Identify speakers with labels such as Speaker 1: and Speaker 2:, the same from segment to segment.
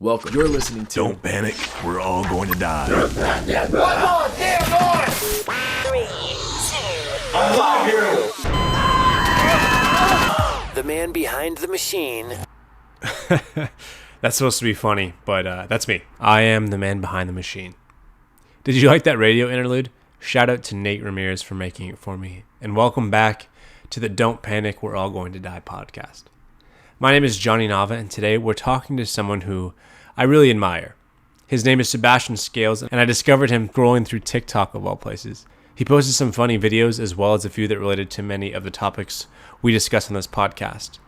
Speaker 1: Welcome. You're listening to
Speaker 2: Don't panic, we're all going to die.
Speaker 3: The man behind the machine.
Speaker 4: That's supposed to be funny, but that's me. I am the man behind the machine. Did you like that radio interlude? Shout out to Nate Ramirez for making it for me. And welcome back to the Don't Panic, We're All Going to Die podcast. My name is Johnny Nava, and today we're talking to someone who I really admire. His name is Sebastian Scales, and I discovered him scrolling through TikTok of all places. He posted some funny videos as well as a few that related to many of the topics we discuss on this podcast.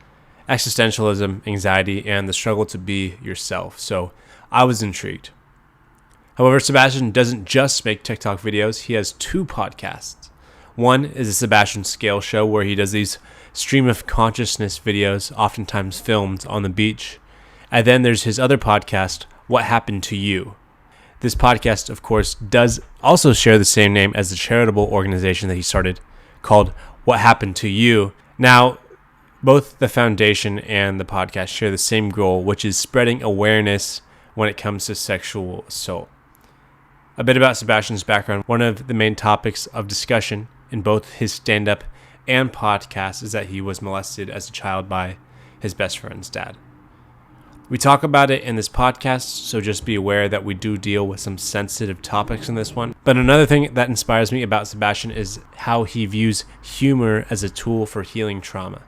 Speaker 4: Existentialism, anxiety, and the struggle to be yourself. So I was intrigued. However, Sebastian doesn't just make TikTok videos. He has two podcasts. One is the Sebastian Scales Show, where he does these stream of consciousness videos, oftentimes filmed on the beach. And then there's his other podcast, What Happened to You? This podcast, of course, does also share the same name as the charitable organization that he started called What Happened to You. Now, both the foundation and the podcast share the same goal, which is spreading awareness when it comes to sexual assault. A bit about Sebastian's background. One of the main topics of discussion in both his stand-up and podcast is that he was molested as a child by his best friend's dad. We talk about it in this podcast, so just be aware that we do deal with some sensitive topics in this one. But another thing that inspires me about Sebastian is how he views humor as a tool for healing trauma.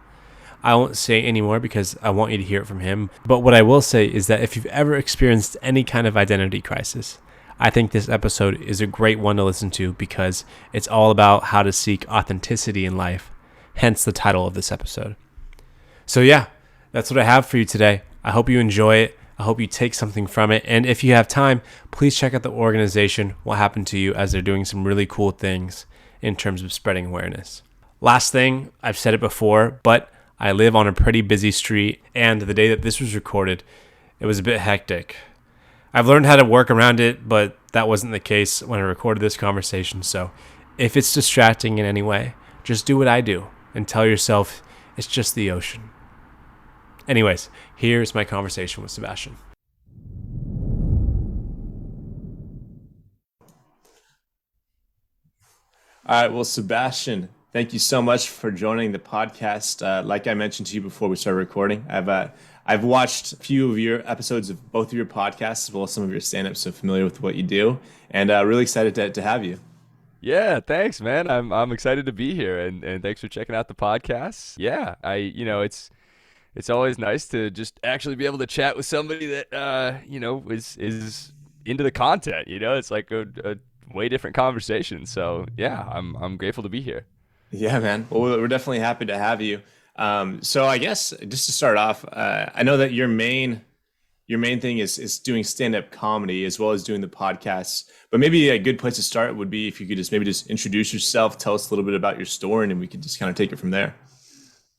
Speaker 4: I won't say any more because I want you to hear it from him. But what I will say is that if you've ever experienced any kind of identity crisis, I think this episode is a great one to listen to because it's all about how to seek authenticity in life, hence the title of this episode. So yeah, that's what I have for you today. I hope you enjoy it. I hope you take something from it. And if you have time, please check out the organization, What Happened to You, as they're doing some really cool things in terms of spreading awareness. Last thing, I've said it before, but I live on a pretty busy street, and the day that this was recorded, it was a bit hectic. I've learned how to work around it, but that wasn't the case when I recorded this conversation. So if it's distracting in any way, just do what I do and tell yourself it's just the ocean. Anyways, here's my conversation with Sebastian. All right, well, Sebastian, thank you so much for joining the podcast. Like I mentioned to you before we started recording, I've watched a few of your episodes of both of your podcasts, as well as some of your stand-ups, so familiar with what you do, and really excited to have you.
Speaker 5: Yeah, thanks, man. I'm excited to be here, and thanks for checking out the podcast. Yeah, it's always nice to just actually be able to chat with somebody that is into the content. It's like a way different conversation. So yeah, I'm grateful to be here.
Speaker 4: Yeah, man. Well, we're definitely happy to have you. So I guess just to start off, I know that your main thing is doing stand-up comedy as well as doing the podcasts. But maybe a good place to start would be if you could just introduce yourself, tell us a little bit about your story, and then we could just kind of take it from there.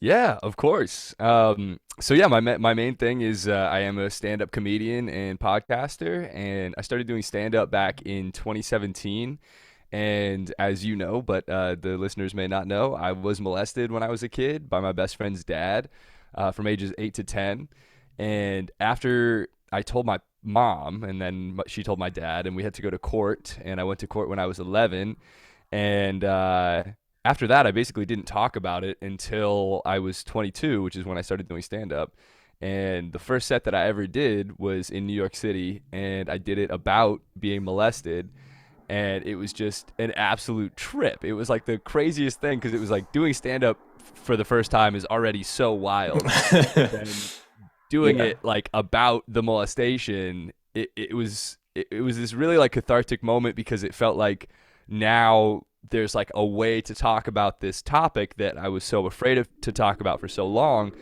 Speaker 5: Yeah, of course. So yeah, my main thing is I am a stand-up comedian and podcaster, and I started doing stand-up back in 2017. And as you know, but the listeners may not know, I was molested when I was a kid by my best friend's dad from ages 8 to 10. And after I told my mom, and then she told my dad, and we had to go to court, and I went to court when I was 11. And after that, I basically didn't talk about it until I was 22, which is when I started doing stand-up. And the first set that I ever did was in New York City, and I did it about being molested. And it was just an absolute trip. It was like the craziest thing because it was like doing stand-up for the first time is already so wild. And doing it like about the molestation, it was this really like cathartic moment because it felt like now there's like a way to talk about this topic that I was so afraid of to talk about for so long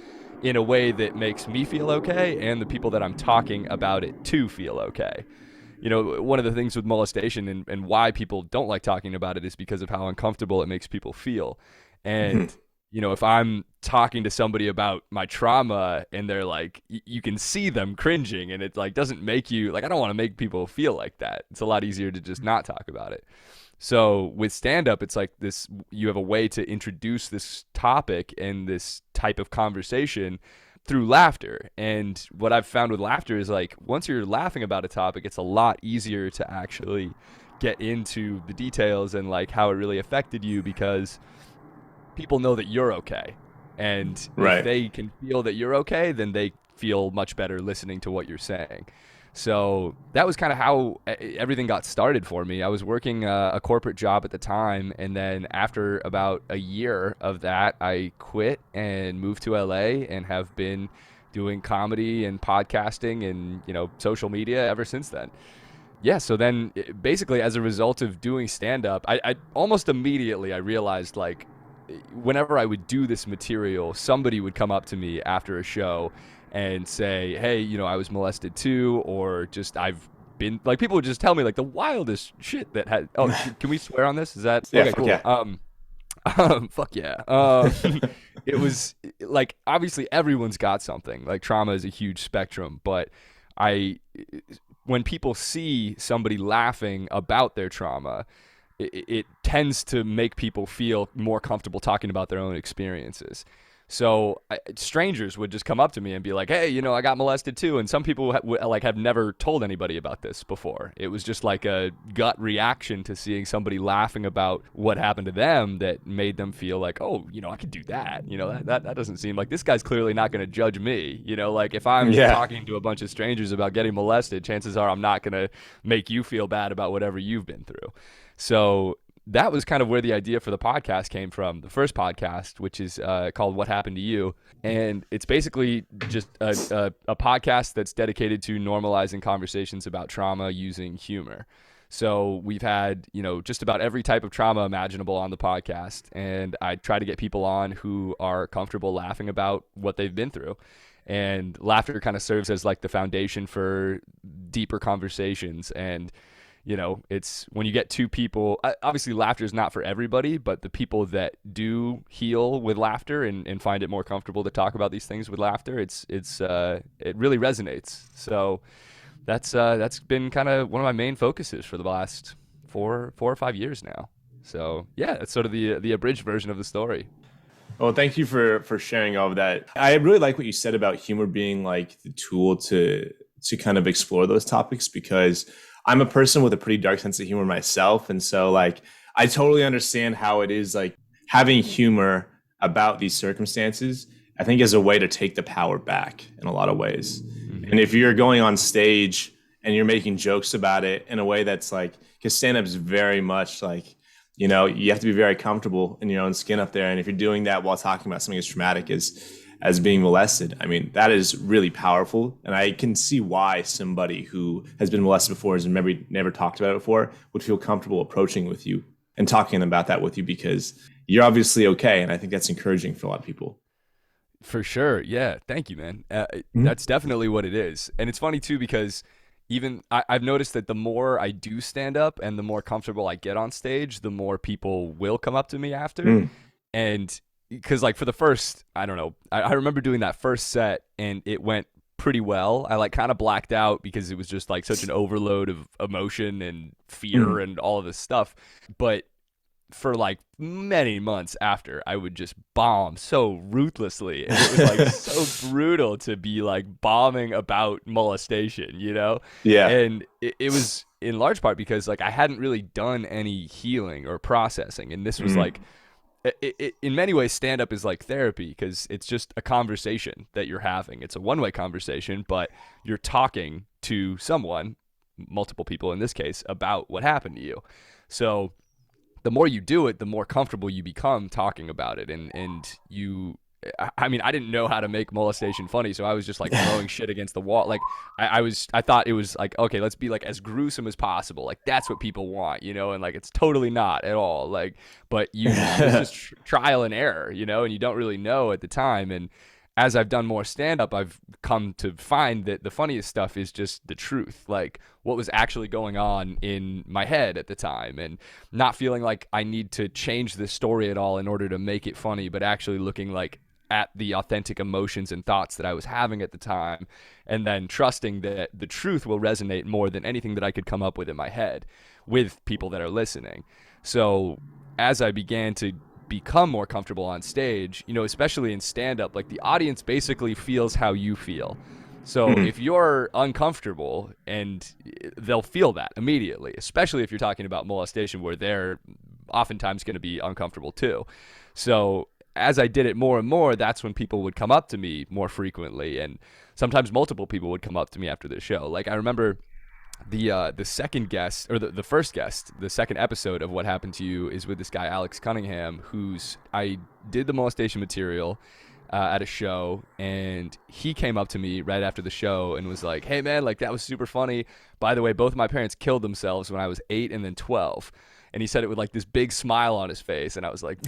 Speaker 5: in a way that makes me feel okay and the people that I'm talking about it to feel okay. One of the things with molestation and why people don't like talking about it is because of how uncomfortable it makes people feel. And, if I'm talking to somebody about my trauma and they're like, you can see them cringing and it like doesn't make you like, I don't want to make people feel like that. It's a lot easier to just not talk about it. So with stand-up, it's like this, you have a way to introduce this topic and this type of conversation through laughter. And what I've found with laughter is like once you're laughing about a topic, it's a lot easier to actually get into the details and like how it really affected you, because people know that you're okay. And if
Speaker 4: Right.
Speaker 5: they can feel that you're okay, then they feel much better listening to what you're saying. So that was kind of how everything got started for me. I was working a corporate job at the time, and then after about a year of that, I quit and moved to LA and have been doing comedy and podcasting and social media ever since then. Yeah, so then basically as a result of doing stand up, I almost immediately I realized like whenever I would do this material, somebody would come up to me after a show and say, "Hey, I was molested too," or just I've been like people would just tell me like the wildest shit that had. Oh, can we swear on this? Is that
Speaker 4: Yeah,
Speaker 5: okay?
Speaker 4: fuck
Speaker 5: Cool.
Speaker 4: yeah.
Speaker 5: Fuck yeah. It was like obviously everyone's got something. Like trauma is a huge spectrum, but I when people see somebody laughing about their trauma, it tends to make people feel more comfortable talking about their own experiences. So strangers would just come up to me and be like, "Hey, I got molested too." And some people have never told anybody about this before. It was just like a gut reaction to seeing somebody laughing about what happened to them that made them feel like, "Oh, I could do that." That doesn't seem like this guy's clearly not going to judge me. Like if I'm
Speaker 4: Yeah.
Speaker 5: talking to a bunch of strangers about getting molested, chances are I'm not going to make you feel bad about whatever you've been through. So that was kind of where the idea for the podcast came from. The first podcast, which is called What Happened to You. And it's basically just a podcast that's dedicated to normalizing conversations about trauma using humor. So we've had, just about every type of trauma imaginable on the podcast. And I try to get people on who are comfortable laughing about what they've been through. And laughter kind of serves as like the foundation for deeper conversations. And it's when you get two people, obviously laughter is not for everybody, but the people that do heal with laughter and find it more comfortable to talk about these things with laughter, it really resonates. So that's been kind of one of my main focuses for the last four or 5 years now. So yeah, that's sort of the abridged version of the story.
Speaker 4: Well, thank you for sharing all of that. I really like what you said about humor being like the tool to kind of explore those topics, because I'm a person with a pretty dark sense of humor myself. And so like, I totally understand how it is like having humor about these circumstances, I think is a way to take the power back in a lot of ways.
Speaker 5: Mm-hmm.
Speaker 4: And if you're going on stage and you're making jokes about it in a way that's like, because stand-up is very much like, you have to be very comfortable in your own skin up there. And if you're doing that while talking about something as traumatic as being molested, I mean, that is really powerful. And I can see why somebody who has been molested before and maybe never talked about it before would feel comfortable approaching with you and talking about that with you, because you're obviously okay. And I think that's encouraging for a lot of people.
Speaker 5: For sure. Yeah. Thank you, man. That's definitely what it is. And it's funny too, because even I've noticed that the more I do stand up and the more comfortable I get on stage, the more people will come up to me after. And because like for the first, I don't know, I remember doing that first set and it went pretty well. I like kind of blacked out because it was just like such an overload of emotion and fear and all of this stuff. But for like many months after, I would just bomb so ruthlessly. And it was like so brutal to be like bombing about molestation,
Speaker 4: Yeah.
Speaker 5: And it was in large part because like I hadn't really done any healing or processing. And this was like, in many ways, stand-up is like therapy because it's just a conversation that you're having. It's a one-way conversation, but you're talking to someone, multiple people in this case, about what happened to you. So the more you do it, the more comfortable you become talking about it. And you, I mean, I didn't know how to make molestation funny, so I was just like throwing shit against the wall. Like I thought it was like, okay, let's be like as gruesome as possible. Like that's what people want, and like it's totally not at all. Like, but it's just trial and error, and you don't really know at the time. And as I've done more stand-up, I've come to find that the funniest stuff is just the truth, like what was actually going on in my head at the time, and not feeling like I need to change the story at all in order to make it funny, but actually looking like at the authentic emotions and thoughts that I was having at the time, and then trusting that the truth will resonate more than anything that I could come up with in my head with people that are listening. So as I began to become more comfortable on stage, especially in stand-up, like the audience basically feels how you feel. So if you're uncomfortable, and they'll feel that immediately, especially if you're talking about molestation, where they're oftentimes going to be uncomfortable too. So as I did it more and more, that's when people would come up to me more frequently, and sometimes multiple people would come up to me after the show. Like I remember the second guest, or the first guest, the second episode of What Happened to You is with this guy Alex Cunningham, I did the molestation material at a show, and he came up to me right after the show and was like, "Hey man, like that was super funny. By the way, both of my parents killed themselves when I was 8 and then 12." And he said it with like this big smile on his face, and I was like,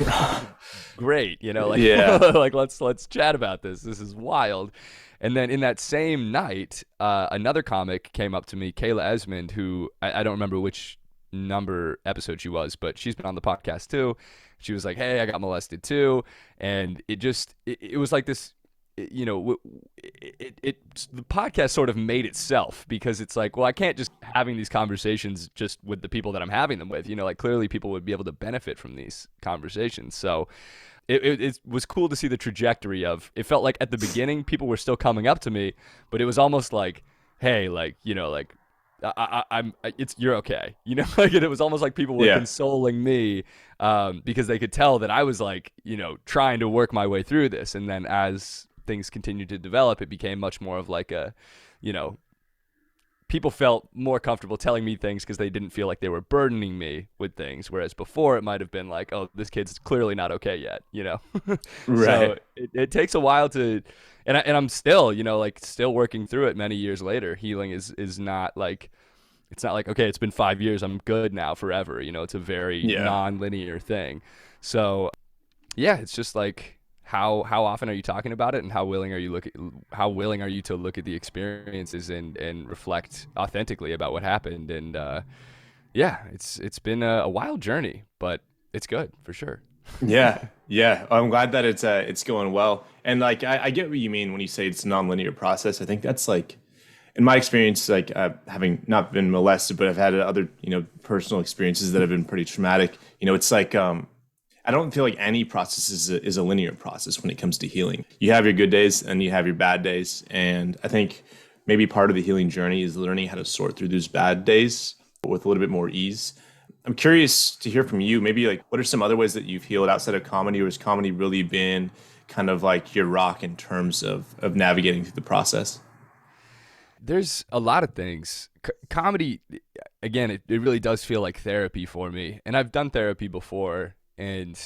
Speaker 5: "Great, like
Speaker 4: Yeah.
Speaker 5: like let's chat about this. This is wild." And then in that same night, another comic came up to me, Kayla Esmond, who I don't remember which number episode she was, but she's been on the podcast too. She was like, "Hey, I got molested too," and it was like this, the podcast sort of made itself, because it's like, well, I can't just having these conversations just with the people that I'm having them with, like clearly people would be able to benefit from these conversations. So it was cool to see the trajectory of, it felt like at the beginning people were still coming up to me, but it was almost like, hey, like, like you're okay, like it was almost like people were consoling me, because they could tell that I was like, trying to work my way through this. And then as things continued to develop, it became much more of like a, people felt more comfortable telling me things because they didn't feel like they were burdening me with things. Whereas before it might have been like, oh, this kid's clearly not okay yet,
Speaker 4: Right.
Speaker 5: So it takes a while to, and I'm still, like still working through it many years later. Healing is not like, it's not like, okay, it's been 5 years, I'm good now forever. It's a very non-linear thing. So yeah, it's just like, how often are you talking about it, and how willing are you to look at the experiences and reflect authentically about what happened. And it's been a wild journey, but it's good for sure.
Speaker 4: Yeah. I'm glad that it's going well. And like I get what you mean when you say it's a non-linear process. I think that's like, in my experience, like having not been molested, but I've had other personal experiences that have been pretty traumatic. It's like I don't feel like any process is a linear process when it comes to healing. You have your good days and you have your bad days. And I think maybe part of the healing journey is learning how to sort through those bad days with a little bit more ease. I'm curious to hear from you, maybe like, what are some other ways that you've healed outside of comedy, or has comedy really been kind of like your rock in terms of navigating through the process?
Speaker 5: There's a lot of things. Comedy, again, it really does feel like therapy for me. And I've done therapy before. And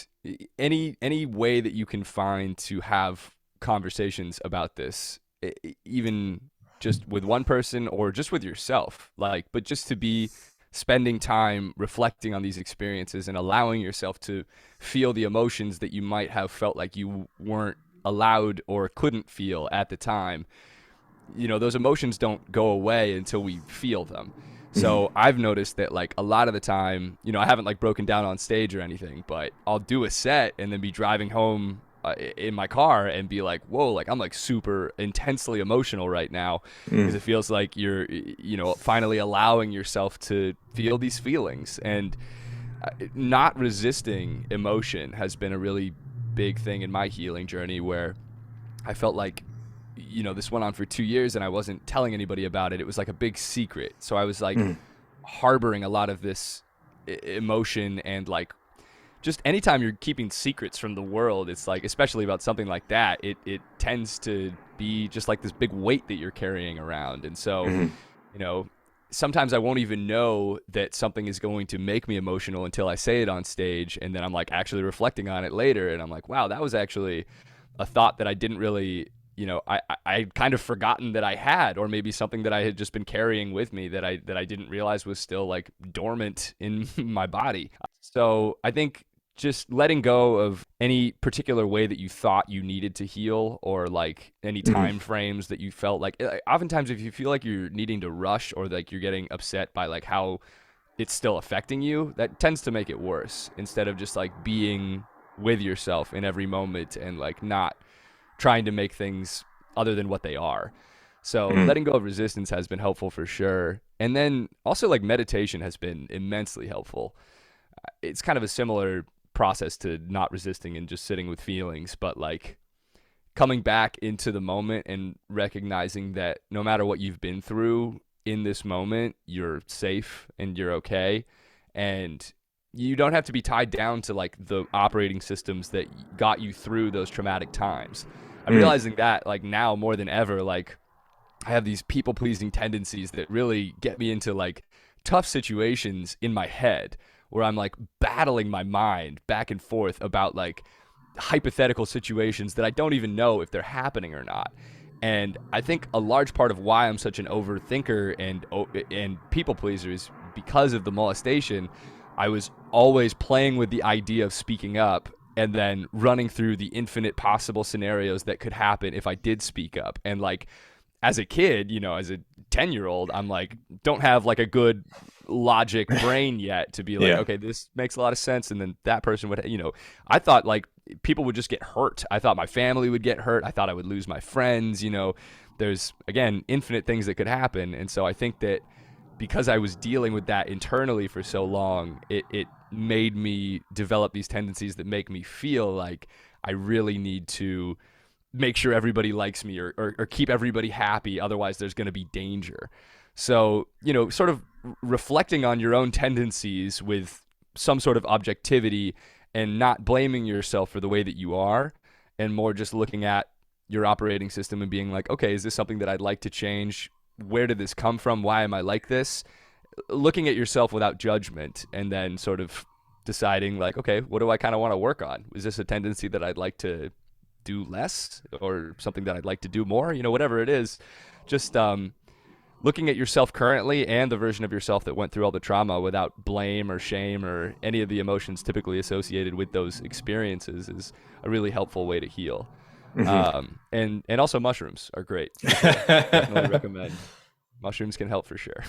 Speaker 5: any way that you can find to have conversations about this, even just with one person or just with yourself, but just to be spending time reflecting on these experiences and allowing yourself to feel the emotions that you might have felt like you weren't allowed or couldn't feel at the time. Those emotions don't go away until we feel them. So I've noticed that like a lot of the time, I haven't like broken down on stage or anything, but I'll do a set and then be driving home in my car and be like, whoa, like I'm like super intensely emotional right now, because it feels like you're, finally allowing yourself to feel these feelings. And not resisting emotion has been a really big thing in my healing journey, where I felt like, this went on for 2 years and I wasn't telling anybody about it. It was like a big secret. So I was like harboring a lot of this emotion, and like just anytime you're keeping secrets from the world, it's like, especially about something like that, it tends to be just like this big weight that you're carrying around. And so, sometimes I won't even know that something is going to make me emotional until I say it on stage. And then I'm like actually reflecting on it later. And I'm like, wow, that was actually a thought that I didn't really, I kind of forgotten that I had, or maybe something that I had just been carrying with me that I didn't realize was still like dormant in my body. So I think just letting go of any particular way that you thought you needed to heal, or like any time frames that you felt like, oftentimes if you feel like you're needing to rush, or like you're getting upset by like how it's still affecting you, that tends to make it worse, instead of just like being with yourself in every moment and like not trying to make things other than what they are. So letting go of resistance has been helpful for sure. And then also like meditation has been immensely helpful. It's kind of a similar process to not resisting and just sitting with feelings, but like coming back into the moment and recognizing that no matter what you've been through in this moment, you're safe and you're okay. And you don't have to be tied down to like the operating systems that got you through those traumatic times. I'm realizing that like now more than ever, like I have these people pleasing tendencies that really get me into like tough situations in my head where I'm like battling my mind back and forth about like hypothetical situations that I don't even know if they're happening or not. And I think a large part of why I'm such an overthinker and people pleaser is because of the molestation. I was always playing with the idea of speaking up and then running through the infinite possible scenarios that could happen if I did speak up. And like as a kid, you know, as a 10-year-old, I'm like, don't have like a good logic brain yet to be like,
Speaker 4: Yeah.
Speaker 5: okay, this makes a lot of sense. And then that person would, you know, I thought like people would just get hurt. I thought my family would get hurt. I thought I would lose my friends. You know, there's, again, infinite things that could happen. And so I think that because I was dealing with that internally for so long, it made me develop these tendencies that make me feel like I really need to make sure everybody likes me or keep everybody happy. Otherwise, there's going to be danger. So, you know, sort of reflecting on your own tendencies with some sort of objectivity and not blaming yourself for the way that you are, and more just looking at your operating system and being like, okay, is this something that I'd like to change? Where did this come from? Why am I like this? Looking at yourself without judgment and then sort of deciding like, okay, what do I kind of want to work on? Is this a tendency that I'd like to do less or something that I'd like to do more? You know, whatever it is, just looking at yourself currently and the version of yourself that went through all the trauma without blame or shame or any of the emotions typically associated with those experiences is a really helpful way to heal. And also mushrooms are great. For sure. Definitely recommend. Mushrooms can help for sure.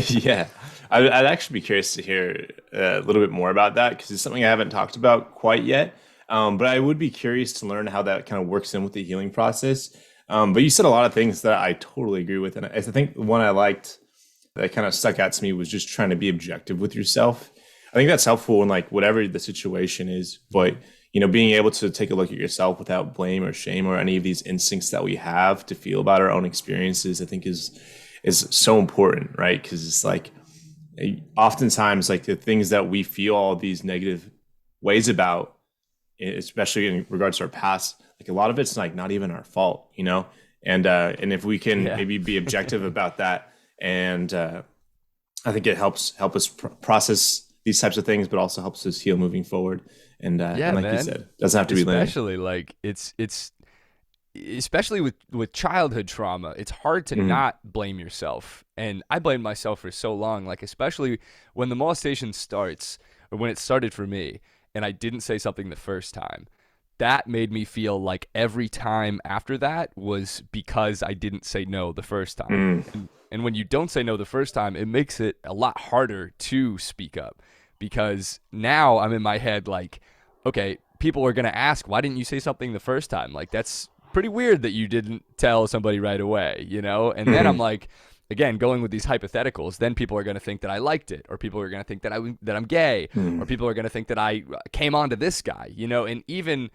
Speaker 4: Yeah, I'd actually be curious to hear a little bit more about that because it's something I haven't talked about quite yet. But I would be curious to learn how that kind of works in with the healing process. But you said a lot of things that I totally agree with. And I think the one I liked that kind of stuck out to me was just trying to be objective with yourself. I think that's helpful in like whatever the situation is. But, you know, being able to take a look at yourself without blame or shame or any of these instincts that we have to feel about our own experiences, I think is so important, right? Because it's like oftentimes like the things that we feel all these negative ways about, especially in regards to our past, like a lot of it's like not even our fault, you know? And if we can maybe be objective about that, and I think it help us process these types of things, but also helps us heal moving forward. And like
Speaker 5: man,
Speaker 4: you said, doesn't have to be linear.
Speaker 5: Especially like it's especially with childhood trauma, it's hard to not blame yourself. And I blamed myself for so long, like especially when the molestation starts, or when it started for me, and I didn't say something the first time. That made me feel like every time after that was because I didn't say no the first time. And when you don't say no the first time, it makes it a lot harder to speak up, because now I'm in my head like, okay, people are going to ask, why didn't you say something the first time? Like, that's pretty weird that you didn't tell somebody right away, you know? And then I'm like, again, going with these hypotheticals, then people are going to think that I liked it, or people are going to think that I'm gay, or people are going to think that I came on to this guy, you know? And even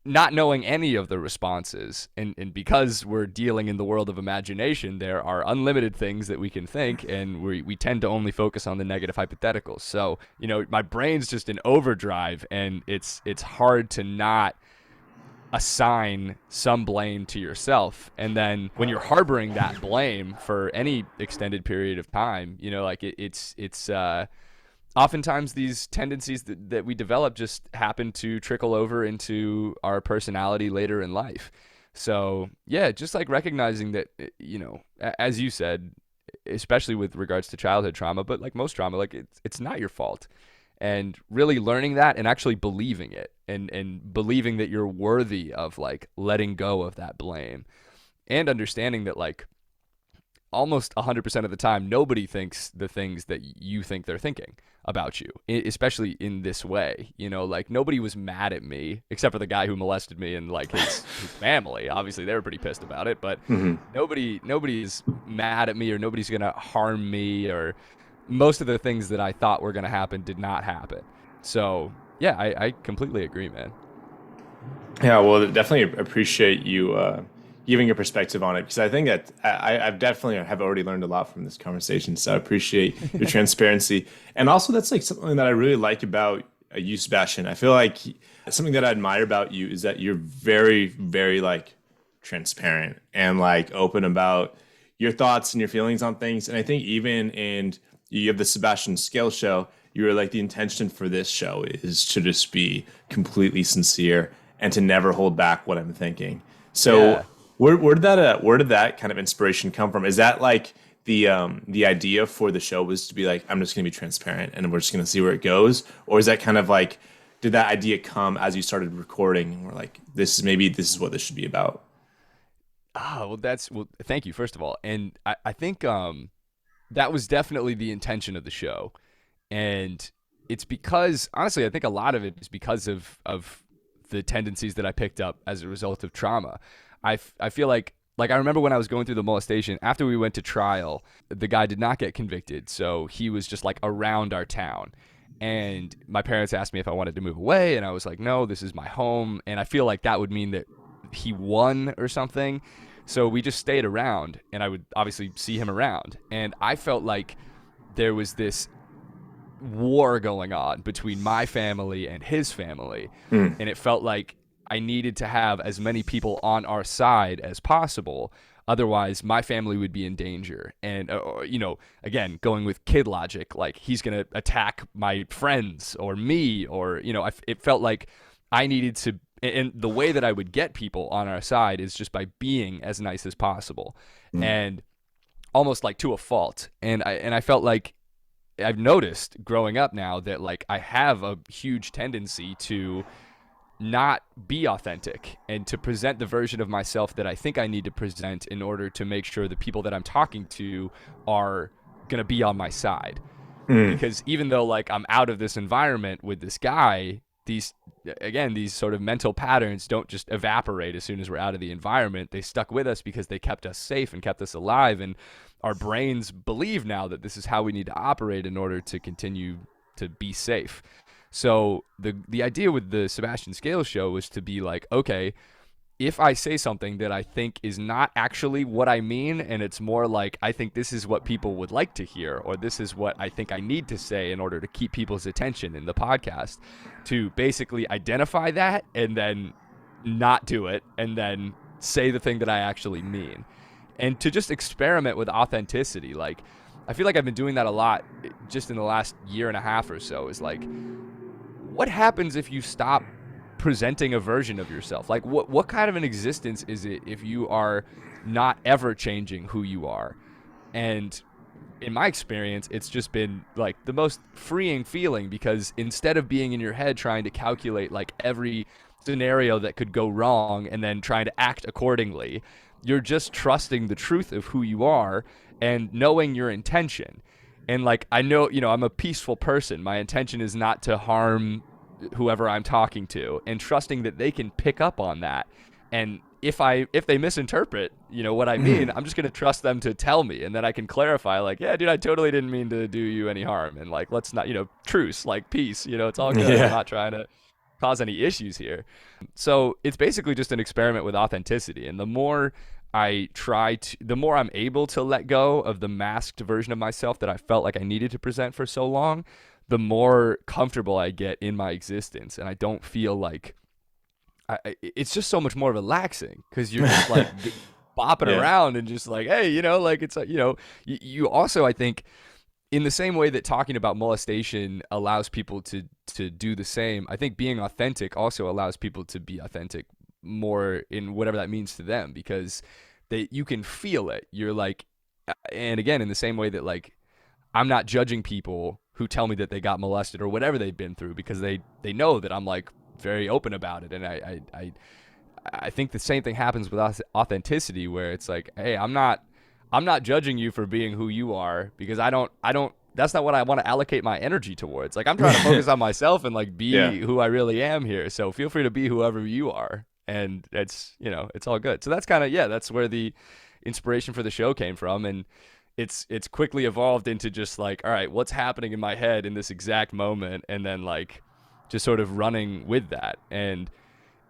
Speaker 5: not knowing any of the responses, and because we're dealing in the world of imagination, there are unlimited things that we can think, and we tend to only focus on the negative hypotheticals. So, you know, my brain's just in overdrive, and it's hard to not assign some blame to yourself. And then when you're harboring that blame for any extended period of time, you know, like it's oftentimes these tendencies that we develop just happen to trickle over into our personality later in life. So yeah, just like recognizing that, you know, as you said, especially with regards to childhood trauma, but like most trauma, like it's not your fault. And really learning that and actually believing it, and believing that you're worthy of like letting go of that blame, and understanding that like almost 100% of the time, nobody thinks the things that you think they're thinking about you, especially in this way. You know, like nobody was mad at me except for the guy who molested me and like his family. Obviously, they were pretty pissed about it, but nobody is mad at me, or nobody's going to harm me, or most of the things that I thought were going to happen did not happen. So Yeah, I completely agree, man.
Speaker 4: Yeah, well, definitely appreciate you giving your perspective on it because I think that I've definitely have already learned a lot from this conversation. So I appreciate your transparency, and also that's like something that I really like about you, Sebastian. I feel like something that I admire about you is that you're very, very like transparent and like open about your thoughts and your feelings on things. And I think even in you have the Sebastian Scales show, you're like the intention for this show is to just be completely sincere and to never hold back what I'm thinking. So
Speaker 5: Yeah.
Speaker 4: where did that kind of inspiration come from? Is that like the idea for the show was to be like I'm just gonna be transparent and we're just gonna see where it goes, or is that kind of like did that idea come as you started recording and we're like this is what this should be about?
Speaker 5: Well, thank you, first of all. And I think that was definitely the intention of the show. And it's because, honestly, I think a lot of it is because of the tendencies that I picked up as a result of trauma. I feel like I remember when I was going through the molestation, after we went to trial, the guy did not get convicted. So he was just like around our town. And my parents asked me if I wanted to move away. And I was like, no, this is my home. And I feel like that would mean that he won or something. So we just stayed around and I would obviously see him around. And I felt like there was this war going on between my family and his family. And it felt like I needed to have as many people on our side as possible. Otherwise, my family would be in danger. And, again, going with kid logic, like he's going to attack my friends or me, or, it felt like I needed to. And the way that I would get people on our side is just by being as nice as possible. And almost like to a fault. And I felt like I've noticed growing up now that like I have a huge tendency to not be authentic and to present the version of myself that I think I need to present in order to make sure the people that I'm talking to are going to be on my side. Because even though like I'm out of this environment with this guy, these sort of mental patterns don't just evaporate as soon as we're out of the environment. They stuck with us because they kept us safe and kept us alive, and our brains believe now that this is how we need to operate in order to continue to be safe. So the idea with the Sebastian Scales show was to be like, okay, if I say something that I think is not actually what I mean, and it's more like I think this is what people would like to hear, or this is what I think I need to say in order to keep people's attention in the podcast, to basically identify that and then not do it, and then say the thing that I actually mean. And to just experiment with authenticity. Like, I feel like I've been doing that a lot just in the last year and a half or so, is like, what happens if you stop presenting a version of yourself? Like what kind of an existence is it if you are not ever changing who you are? And in my experience, it's just been like the most freeing feeling, because instead of being in your head trying to calculate like every scenario that could go wrong and then trying to act accordingly, you're just trusting the truth of who you are and knowing your intention. And like, I know, I'm a peaceful person. My intention is not to harm whoever I'm talking to, and trusting that they can pick up on that. And if they misinterpret, what I mean, I'm just going to trust them to tell me, and then I can clarify like, yeah, dude, I totally didn't mean to do you any harm. And like, let's not, truce, like peace, it's all good. I'm not trying to cause any issues here. So it's basically just an experiment with authenticity. And the more the more I'm able to let go of the masked version of myself that I felt like I needed to present for so long, the more comfortable I get in my existence. And I don't feel like it's just so much more relaxing, because you're just like bopping around and just like, hey, like it's like, you also, I think, in the same way that talking about molestation allows people to do the same, I think being authentic also allows people to be authentic more in whatever that means to them, because you can feel it. You're like, and again, in the same way that like I'm not judging people who tell me that they got molested or whatever they've been through, because they know that I'm like very open about it. And I think the same thing happens with authenticity, where it's like, hey, I'm not judging you for being who you are, because I don't that's not what I want to allocate my energy towards. Like, I'm trying to focus on myself and like be who I really am here. So feel free to be whoever you are. And it's, it's all good. So that's kind of, that's where the inspiration for the show came from. And it's quickly evolved into just like, all right, what's happening in my head in this exact moment? And then like, just sort of running with that. And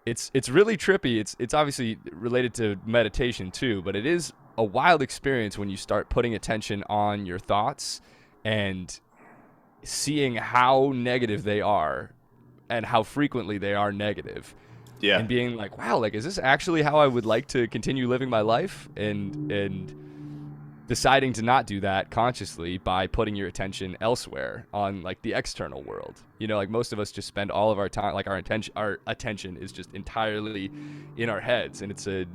Speaker 5: it's really trippy. It's obviously related to meditation too, but it is a wild experience when you start putting attention on your thoughts and seeing how negative they are and how frequently they are negative,
Speaker 1: Yeah.
Speaker 5: and being like, wow, like, is this actually how I would like to continue living my life? And deciding to not do that consciously by putting your attention elsewhere on like the external world. You know, like most of us just spend all of our time, like our attention is just entirely in our heads, and it's a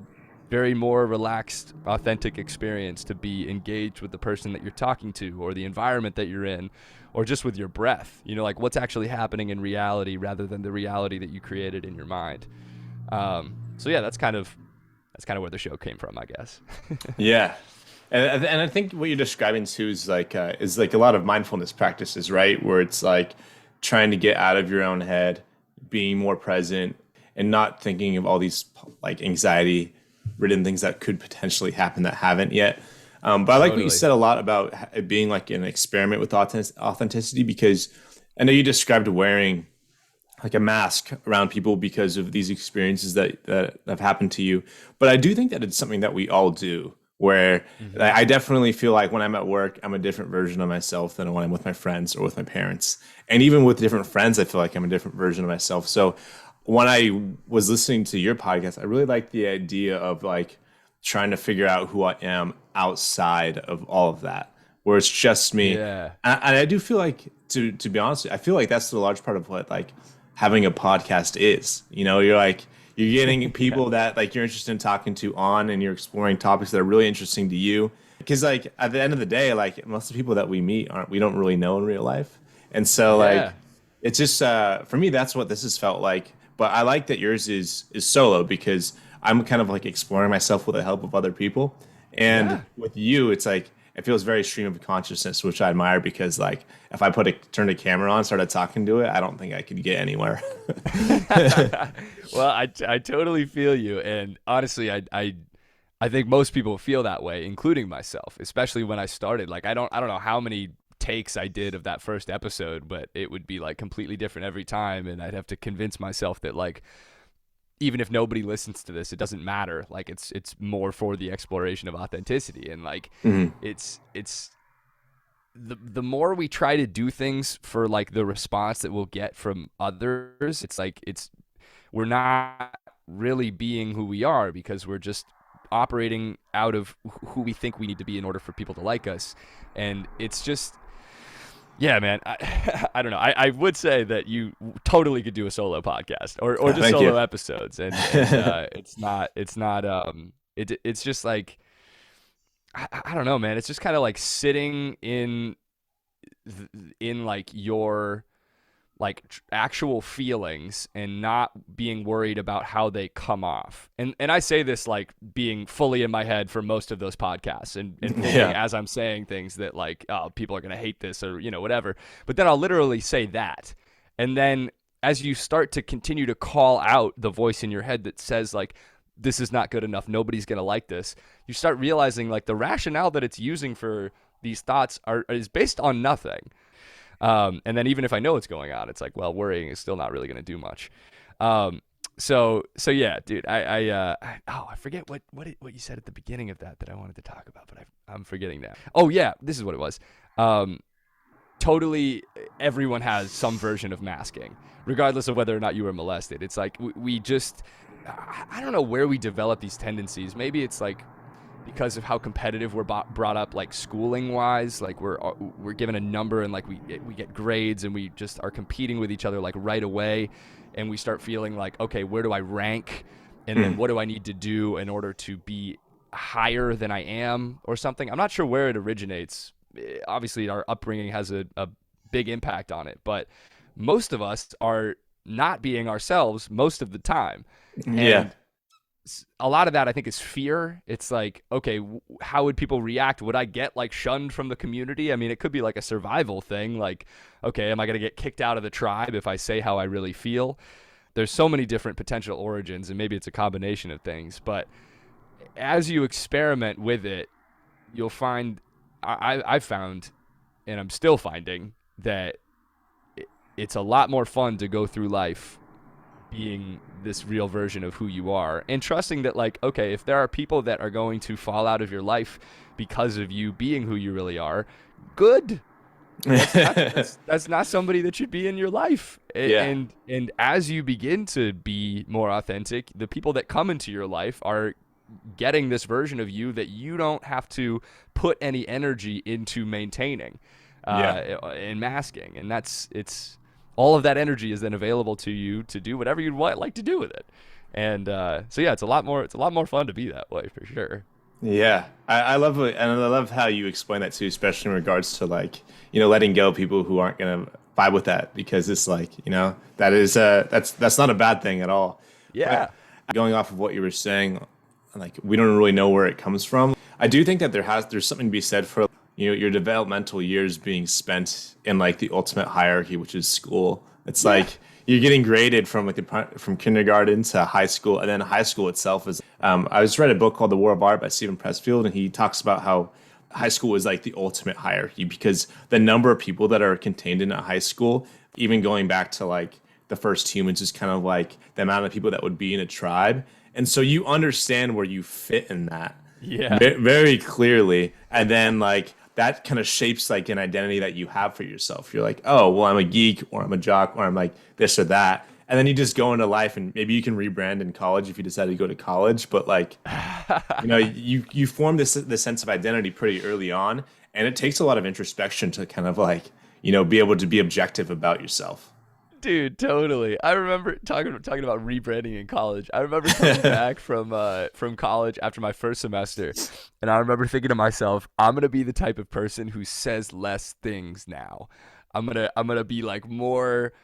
Speaker 5: very more relaxed, authentic experience to be engaged with the person that you're talking to, or the environment that you're in, or just with your breath. You know, like what's actually happening in reality rather than the reality that you created in your mind. So yeah, that's kind of where the show came from, I guess.
Speaker 1: Yeah. And I think what you're describing too is like a lot of mindfulness practices, right? Where it's like trying to get out of your own head, being more present, and not thinking of all these like anxiety ridden things that could potentially happen that haven't yet. But I like what you
Speaker 5: Totally.
Speaker 1: said a lot about it being like an experiment with authenticity, because I know you described wearing like a mask around people because of these experiences that have happened to you. But I do think that it's something that we all do, where I definitely feel like when I'm at work, I'm a different version of myself than when I'm with my friends or with my parents. And even with different friends, I feel like I'm a different version of myself. So when I was listening to your podcast, I really liked the idea of like trying to figure out who I am outside of all of that, where it's just me.
Speaker 5: Yeah.
Speaker 1: And I do feel like, to be honest, I feel like that's the large part of what like having a podcast is. You know, you're getting people that like you're interested in talking to on, and you're exploring topics that are really interesting to you. Because like at the end of the day, like most of the people that we don't really know in real life. And so like
Speaker 5: Yeah.
Speaker 1: it's just for me, that's what this has felt like. But I like that yours is solo, because I'm kind of like exploring myself with the help of other people. And
Speaker 5: Yeah.
Speaker 1: with you, it's like it feels very stream of consciousness, which I admire, because like if I turned a camera on, started talking to it, I don't think I could get anywhere.
Speaker 5: Well, I totally feel you, and honestly, I think most people feel that way, including myself, especially when I started. Like I don't know how many takes I did of that first episode, but it would be like completely different every time, and I'd have to convince myself that like even if nobody listens to this, it doesn't matter. Like it's more for the exploration of authenticity, and like it's the more we try to do things for like the response that we'll get from others, it's like we're not really being who we are, because we're just operating out of who we think we need to be in order for people to like us. And it's just, yeah, man, I don't know. I would say that you totally could do a solo podcast or just
Speaker 1: Thank
Speaker 5: solo
Speaker 1: you.
Speaker 5: episodes. And it's just like, I don't know, man. It's just kind of like sitting in like your like actual feelings and not being worried about how they come off. And I say this like being fully in my head for most of those podcasts, and thinking as I'm saying things that like, oh, people are going to hate this, or, you know, whatever. But then I'll literally say that. And then as you start to continue to call out the voice in your head that says like, this is not good enough, nobody's going to like this, you start realizing like the rationale that it's using for these thoughts is based on nothing. And then even if I know what's going on, it's like, well, worrying is still not really going to do much. So yeah, dude, I forget what you said at the beginning of that I wanted to talk about, but I'm forgetting now. Oh yeah, this is what it was. Totally, everyone has some version of masking, regardless of whether or not you were molested. It's like we just, I don't know where we develop these tendencies. Maybe it's like because of how competitive we're brought up, like schooling wise, like we're given a number, and like we get grades, and we just are competing with each other like right away, and we start feeling like, okay, where do I rank, and then what do I need to do in order to be higher than I am or something. I'm not sure where it originates. Obviously our upbringing has a big impact on it, but most of us are not being ourselves most of the time. And a lot of that, I think, is fear. It's like, okay, how would people react? Would I get like shunned from the community? I mean, it could be like a survival thing. Like, okay, am I going to get kicked out of the tribe if I say how I really feel? There's so many different potential origins, and maybe it's a combination of things. But as you experiment with it, you'll find, I've found, and I'm still finding, that it's a lot more fun to go through life being this real version of who you are, and trusting that, like, okay, if there are people that are going to fall out of your life because of you being who you really are, good. That's not somebody that should be in your life.
Speaker 1: Yeah.
Speaker 5: And as you begin to be more authentic, the people that come into your life are getting this version of you that you don't have to put any energy into maintaining
Speaker 1: Yeah.
Speaker 5: and masking. And it's all of that energy is then available to you to do whatever you'd like to do with it. And so yeah, it's a lot more fun to be that way, for sure.
Speaker 1: Yeah, I love it, and I love how you explain that too, especially in regards to like letting go of people who aren't gonna vibe with that, because it's like that is that's not a bad thing at all.
Speaker 5: Yeah.
Speaker 1: But going off of what you were saying, like we don't really know where it comes from. I do think that there's something to be said for your developmental years being spent in like the ultimate hierarchy, which is school. It's like you're getting graded from from kindergarten to high school, and then high school itself is. I just read a book called The War of Art by Stephen Pressfield, and he talks about how high school is like the ultimate hierarchy because the number of people that are contained in a high school, even going back to like the first humans, is kind of like the amount of people that would be in a tribe, and so you understand where you fit in that very clearly, and then like that kind of shapes like an identity that you have for yourself. You're like, oh, well, I'm a geek, or I'm a jock, or I'm like this or that. And then you just go into life, and maybe you can rebrand in college if you decide to go to college. But like, you form this sense of identity pretty early on, and it takes a lot of introspection to kind of like, be able to be objective about yourself.
Speaker 5: Dude, totally. I remember talking about rebranding in college. I remember coming back from college after my first semester, and I remember thinking to myself, I'm gonna be the type of person who says less things now. I'm gonna be like more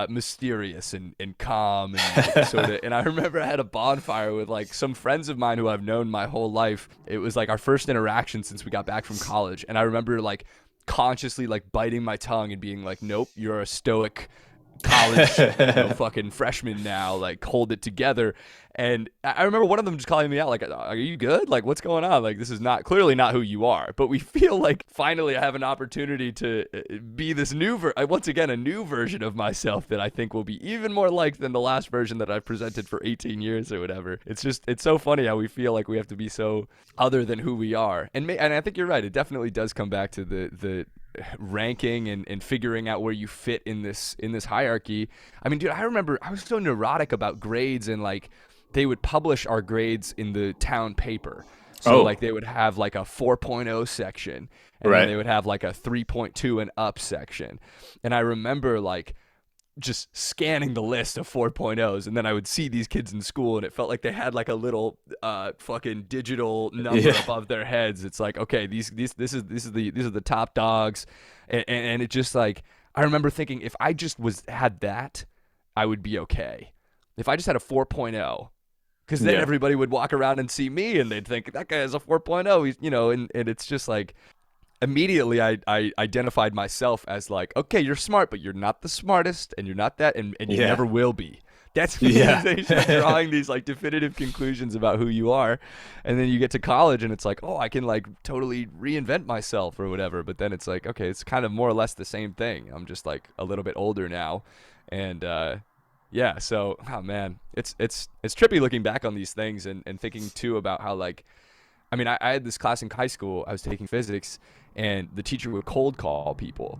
Speaker 5: mysterious and calm and like, sort of. And I remember I had a bonfire with like some friends of mine who I've known my whole life. It was like our first interaction since we got back from college, and I remember like consciously like biting my tongue and being like, nope, you're a stoic college fucking freshman now, like hold it together. And I remember one of them just calling me out like, are you good, like what's going on, like this is clearly not who you are. But we feel like finally I have an opportunity to be this once again a new version of myself that I think will be even more like than the last version that I've presented for 18 years or whatever. It's so funny how we feel like we have to be so other than who we are. And I think you're right, it definitely does come back to the ranking and figuring out where you fit in this hierarchy. I mean, dude, I remember I was so neurotic about grades, and like they would publish our grades in the town paper. So like they would have like a 4.0 section, and then they would have like a 3.2 and up section. And I remember like just scanning the list of 4.0s, and then I would see these kids in school, and it felt like they had like a little fucking digital number above their heads. It's like, okay, these are the top dogs, and it just like, I remember thinking if I just had that, I would be okay. If I just had a 4.0, because then everybody would walk around and see me, and they'd think that guy has a 4.0. He's, and it's just like, immediately I identified myself as like, okay, you're smart, but you're not the smartest, and you're not that, and you never will be. That's drawing these like definitive conclusions about who you are. And then you get to college, and it's like, oh, I can like totally reinvent myself or whatever. But then it's like, okay, it's kind of more or less the same thing. I'm just like a little bit older now, and so oh man, it's trippy looking back on these things and thinking too about how like, I mean, I had this class in high school. I was taking physics, and the teacher would cold call people.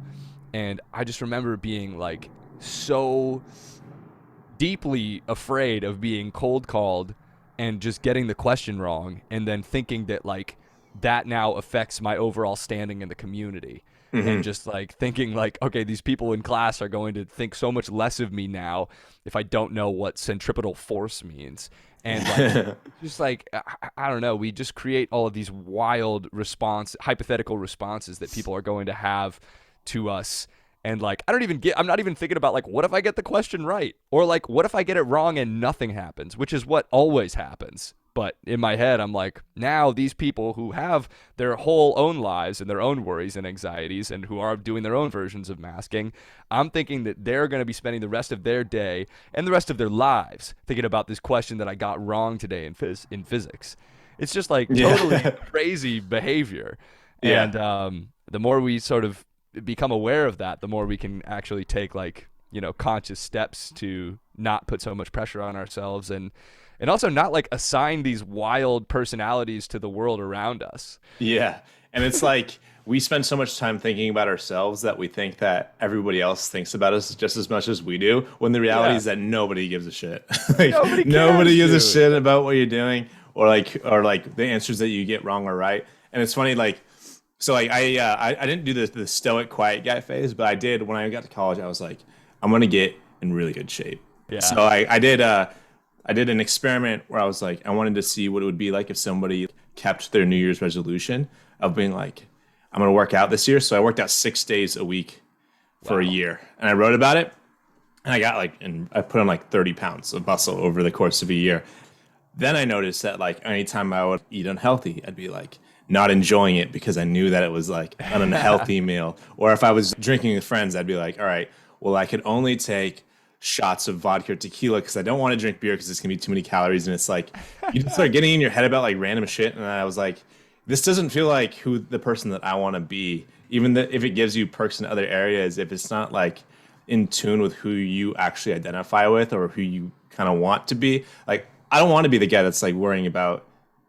Speaker 5: And I just remember being like so deeply afraid of being cold called and just getting the question wrong, and then thinking that like that now affects my overall standing in the community. And just like thinking like, okay, these people in class are going to think so much less of me now if I don't know what centripetal force means. And like, just like, I don't know, we just create all of these wild hypothetical responses that people are going to have to us. And like, I'm not even thinking about like, what if I get the question right? Or like, what if I get it wrong and nothing happens, which is what always happens. But in my head, I'm like, now these people who have their whole own lives and their own worries and anxieties, and who are doing their own versions of masking, I'm thinking that they're going to be spending the rest of their day and the rest of their lives thinking about this question that I got wrong today in physics. It's just like totally crazy behavior. And the more we sort of become aware of that, the more we can actually take like conscious steps to not put so much pressure on ourselves, and also not like assign these wild personalities to the world around us.
Speaker 1: Yeah. And it's like we spend so much time thinking about ourselves that we think that everybody else thinks about us just as much as we do, when the reality
Speaker 5: Yeah.
Speaker 1: is that nobody gives a shit. Like,
Speaker 5: Nobody cares,
Speaker 1: nobody gives a
Speaker 5: dude.
Speaker 1: shit about what you're doing, or like the answers that you get wrong or right. And it's funny, like, so like I didn't do the stoic quiet guy phase, but I did when I got to college. I was like, I'm gonna get in really good shape.
Speaker 5: Yeah.
Speaker 1: So I did an experiment where I was like, I wanted to see what it would be like if somebody kept their New Year's resolution of being like, I'm going to work out this year. So I worked out 6 days a week for a year, and I wrote about it. And I got and I put on like 30 pounds of muscle over the course of a year. Then I noticed that like anytime I would eat unhealthy, I'd be like not enjoying it because I knew that it was like an unhealthy meal. Or if I was drinking with friends, I'd be like, all right, well, I could only take shots of vodka or tequila because I don't want to drink beer because it's gonna be too many calories. And it's like you just start getting in your head about like random shit. And I was like, this doesn't feel like who the person that I want to be. Even if it gives you perks in other areas, if it's not like in tune with who you actually identify with or who you kind of want to be, like I don't want to be the guy that's like worrying about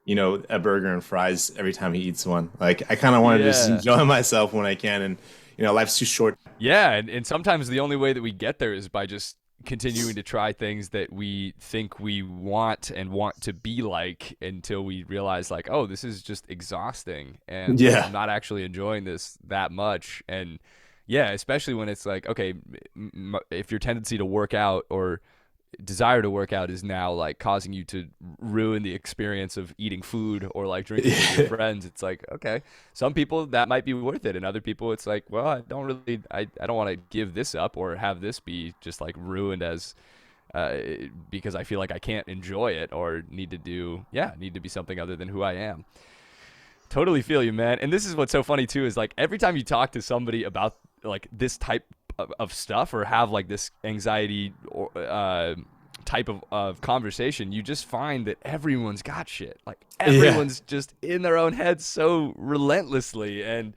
Speaker 1: a burger and fries every time he eats one. Like I kind of want to just
Speaker 5: Yeah.
Speaker 1: enjoy myself when I can, and life's too short.
Speaker 5: Yeah, and sometimes the only way that we get there is by just continuing to try things that we think we want and want to be like, until we realize like, oh, this is just exhausting, and
Speaker 1: Yeah.
Speaker 5: I'm not actually enjoying this that much. And yeah, especially when it's like, okay, if your tendency to work out or desire to work out is now like causing you to ruin the experience of eating food or like drinking with your friends, it's like, okay, some people that might be worth it, and other people it's like, well, I don't want to give this up or have this be just like ruined as because I feel like I can't enjoy it or need to be something other than who I am. Totally feel you, man. And this is what's so funny too, is like every time you talk to somebody about like this type of stuff or have like this anxiety or type of conversation, you just find that everyone's got shit. Like everyone's just in their own head so relentlessly. And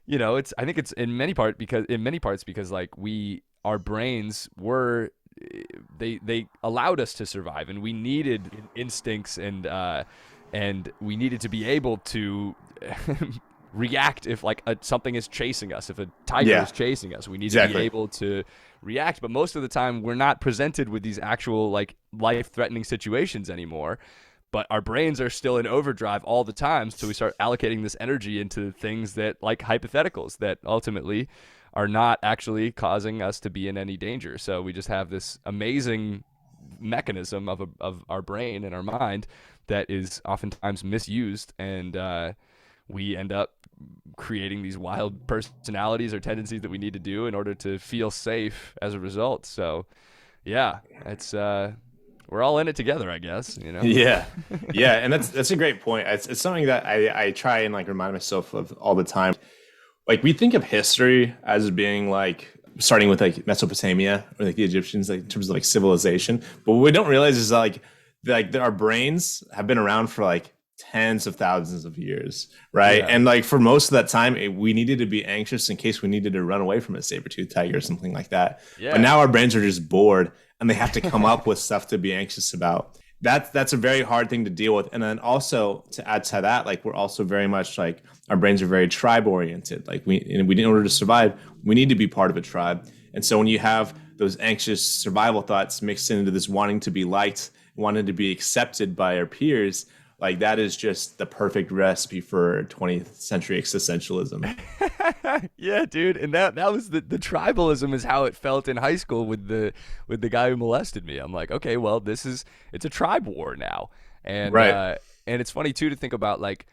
Speaker 5: I think it's in many parts because like our brains were, they allowed us to survive, and we needed instincts, and we needed to be able to react if like something is chasing us. If a tiger is chasing us, we need to be able to react. But most of the time we're not presented with these actual like life-threatening situations anymore, but our brains are still in overdrive all the time. So we start allocating this energy into things that like hypotheticals that ultimately are not actually causing us to be in any danger. So we just have this amazing mechanism of our brain and our mind that is oftentimes misused, and we end up creating these wild personalities or tendencies that we need to do in order to feel safe as a result. So yeah, it's we're all in it together, I guess,
Speaker 1: Yeah, yeah, and that's a great point. It's something that I try and like remind myself of all the time. Like we think of history as being like starting with like Mesopotamia or like the Egyptians, like in terms of like civilization, but what we don't realize is that our brains have been around for like tens of thousands of years, right?
Speaker 5: Yeah.
Speaker 1: And like for most of that time, we needed to be anxious in case we needed to run away from a saber-toothed tiger or something like that.
Speaker 5: Yeah.
Speaker 1: But now our brains are just bored and they have to come up with stuff to be anxious about. That's a very hard thing to deal with. And then also to add to that, like we're also very much like our brains are very tribe oriented. Like in order to survive, we need to be part of a tribe. And so when you have those anxious survival thoughts mixed into this wanting to be liked, wanted to be accepted by our peers, like that is just the perfect recipe for 20th century existentialism.
Speaker 5: Yeah, dude. And that was the tribalism is how it felt in high school with the guy who molested me. I'm like, okay, well, it's a tribe war now. And
Speaker 1: Right.
Speaker 5: And it's funny too to think about like,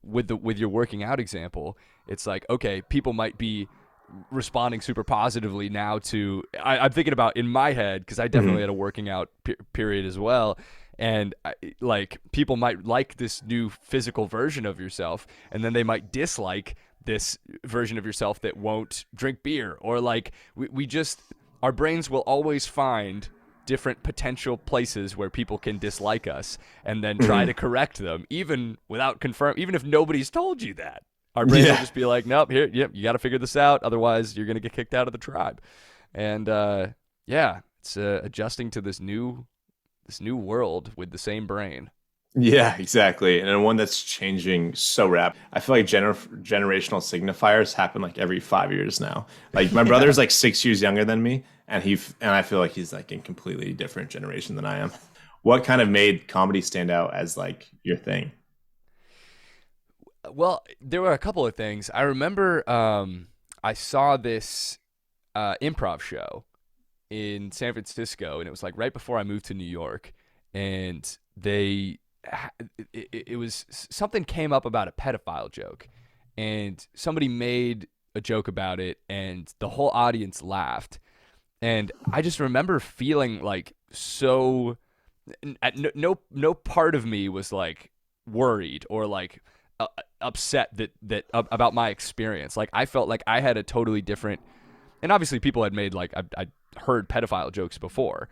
Speaker 5: with your working out example, it's like, okay, people might be responding super positively now to I'm thinking about in my head, because I definitely had a working out period as well, and like people might like this new physical version of yourself, and then they might dislike this version of yourself that won't drink beer, or like we just, our brains will always find different potential places where people can dislike us and then try to correct them, even if nobody's told you that. Our brain will just be like, nope, here, yep, you got to figure this out. Otherwise, you're going to get kicked out of the tribe. And yeah, it's adjusting to this new world with the same brain.
Speaker 1: Yeah, exactly. And one that's changing so rapid. I feel like generational signifiers happen like every 5 years now. Like my
Speaker 5: Yeah.
Speaker 1: brother's like 6 years younger than me, and I feel like he's like in completely different generation than I am. What kind of made comedy stand out as like your thing?
Speaker 5: Well, there were a couple of things. I remember I saw this improv show in San Francisco, and it was like right before I moved to New York, and it was something came up about a pedophile joke, and somebody made a joke about it, and the whole audience laughed, and I just remember feeling like so no part of me was like worried or like upset about my experience. Like I felt like I had a totally different, and obviously people had made like I heard pedophile jokes before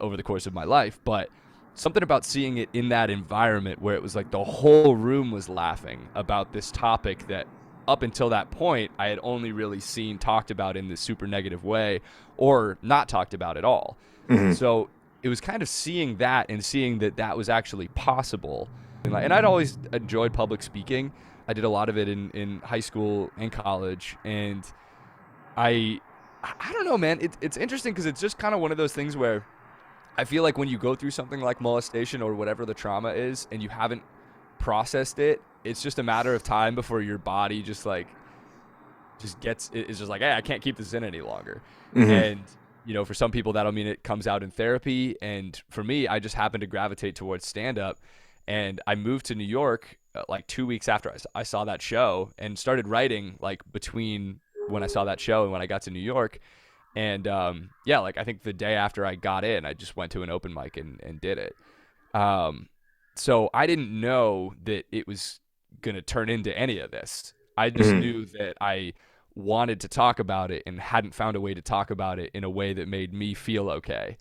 Speaker 5: over the course of my life, but something about seeing it in that environment where it was like the whole room was laughing about this topic that up until that point I had only really seen talked about in this super negative way or not talked about at all.
Speaker 1: Hmm.
Speaker 5: So it was kind of seeing that and seeing that that was actually possible. And I'd always enjoyed public speaking. I did a lot of it in high school and college, and I I don't know, man. It's interesting because it's just kind of one of those things where I feel like when you go through something like molestation or whatever the trauma is, and you haven't processed it, it's just a matter of time before your body just like just gets it's just like, hey, I can't keep this in any longer.
Speaker 1: Hmm.
Speaker 5: And for some people that'll mean it comes out in therapy, and for me, I just happened to gravitate towards stand up, and I moved to New York like 2 weeks after I saw that show, and started writing like between when I saw that show and when I got to New York. And yeah, like I think the day after I got in, I just went to an open mic and did it. Um, so I didn't know that it was going to turn into any of this. I just
Speaker 1: Hmm.
Speaker 5: knew that I wanted to talk about it and hadn't found a way to talk about it in a way that made me feel okay.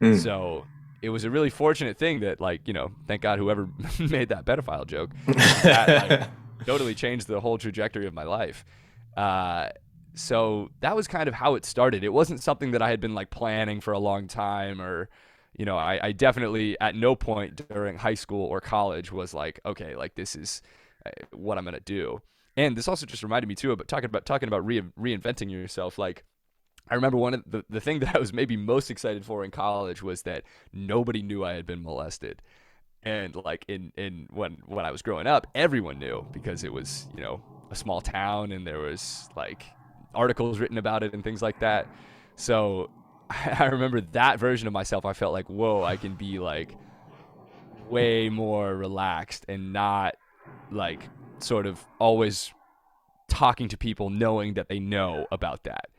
Speaker 5: So it was a really fortunate thing that, like, thank God whoever made that pedophile joke, because that like totally changed the whole trajectory of my life. Uh, so that was kind of how it started. It wasn't something that I had been like planning for a long time, or I definitely at no point during high school or college was like, okay, like this is what I'm gonna do. And this also just reminded me too about talking about reinventing yourself. Like I remember one of the thing that I was maybe most excited for in college was that nobody knew I had been molested. And like in when I was growing up, everyone knew because it was, a small town, and there was like articles written about it and things like that. So I remember that version of myself. I felt like, whoa, I can be like way more relaxed and not like sort of always talking to people knowing that they know about that.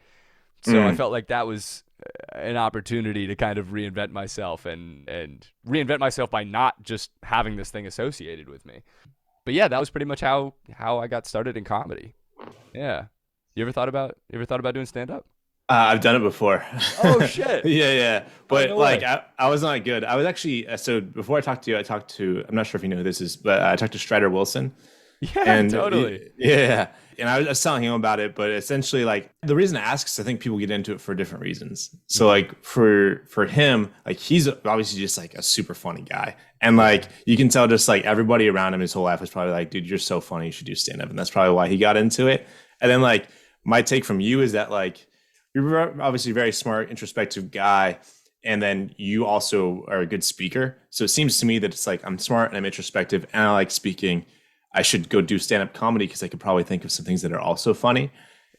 Speaker 5: So I
Speaker 1: Hmm.
Speaker 5: felt like that was an opportunity to kind of reinvent myself and reinvent myself by not just having this thing associated with me. But yeah, that was pretty much how I got started in comedy. Yeah. You ever thought about doing stand up?
Speaker 1: I've done it before.
Speaker 5: Oh shit.
Speaker 1: Yeah, yeah.
Speaker 5: Oh
Speaker 1: But
Speaker 5: no
Speaker 1: like,
Speaker 5: way.
Speaker 1: I was not good. I was actually, so before I talked to you, I'm not sure if you know who this is, but I talked to Strider Wilson.
Speaker 5: Yeah,
Speaker 1: And
Speaker 5: totally.
Speaker 1: yeah, and I was telling him about it, but essentially, like the reason I ask is I think people get into it for different reasons. So,
Speaker 5: Hmm.
Speaker 1: like for him, like he's obviously just like a super funny guy, and
Speaker 5: Yeah.
Speaker 1: like you can tell, just like everybody around him his whole life was probably like, dude, you're so funny, you should do stand up, and that's probably why he got into it. And then like my take from you is that like you're obviously a very smart, introspective guy. And then you also are a good speaker. So it seems to me that it's like I'm smart and I'm introspective and I like speaking. I should go do stand up comedy because I could probably think of some things that are also funny.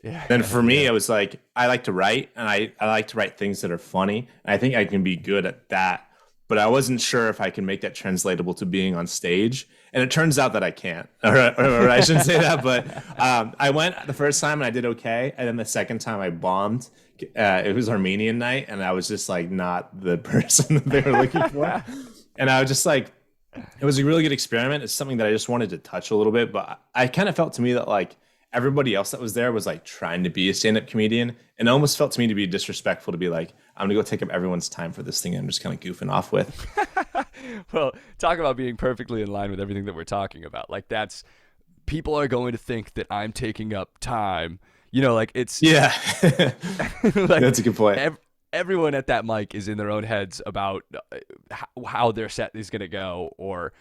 Speaker 1: Then
Speaker 5: Yeah.
Speaker 1: for me,
Speaker 5: Yeah.
Speaker 1: I was like, I like to write and I like to write things that are funny. And I think I can be good at that. But I wasn't sure if I can make that translatable to being on stage. And it turns out that I can't. Or I shouldn't say that. But I went the first time and I did okay. And then the second time I bombed. It was Armenian night. And I was just like not the person that they were looking for. And I was just like, it was a really good experiment. It's something that I just wanted to touch a little bit, but I kind of felt to me that like everybody else that was there was like trying to be a stand-up comedian, and it almost felt to me to be disrespectful to be like, I'm gonna go take up everyone's time for this thing I'm just kind of goofing off with.
Speaker 5: Well, talk about being perfectly in line with everything that we're talking about. Like that's people are going to think that I'm taking up time, You know, like it's
Speaker 1: Yeah.
Speaker 5: like
Speaker 1: That's a good point.
Speaker 5: everyone at that mic is in their own heads about how their set is going to go. Or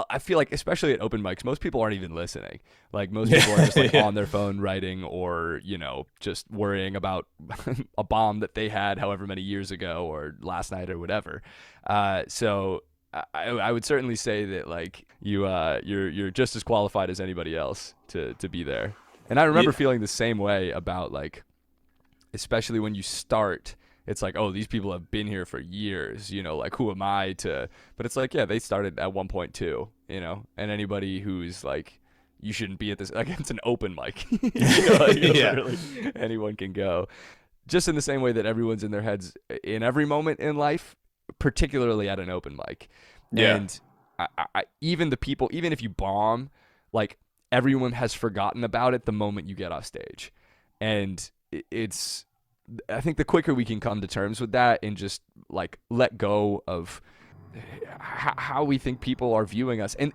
Speaker 5: I feel like, especially at open mics, most people aren't even listening. Like most people are just like
Speaker 1: Yeah.
Speaker 5: on their phone writing, or, just worrying about a bomb that they had however many years ago or last night or whatever. So I would certainly say that like you're just as qualified as anybody else to be there. And I remember
Speaker 1: Yeah.
Speaker 5: feeling the same way about like, especially when you start, it's like, oh, these people have been here for years, like who am I to, but it's like, yeah, they started at 1.2, and anybody who's like, you shouldn't be at this, like it's an open mic, like,
Speaker 1: Yeah.
Speaker 5: literally anyone can go, just in the same way that everyone's in their heads in every moment in life, particularly at an open mic.
Speaker 1: Yeah.
Speaker 5: And even the people, even if you bomb, like everyone has forgotten about it the moment you get off stage. And it's, I think the quicker we can come to terms with that and just like let go of how we think people are viewing us. And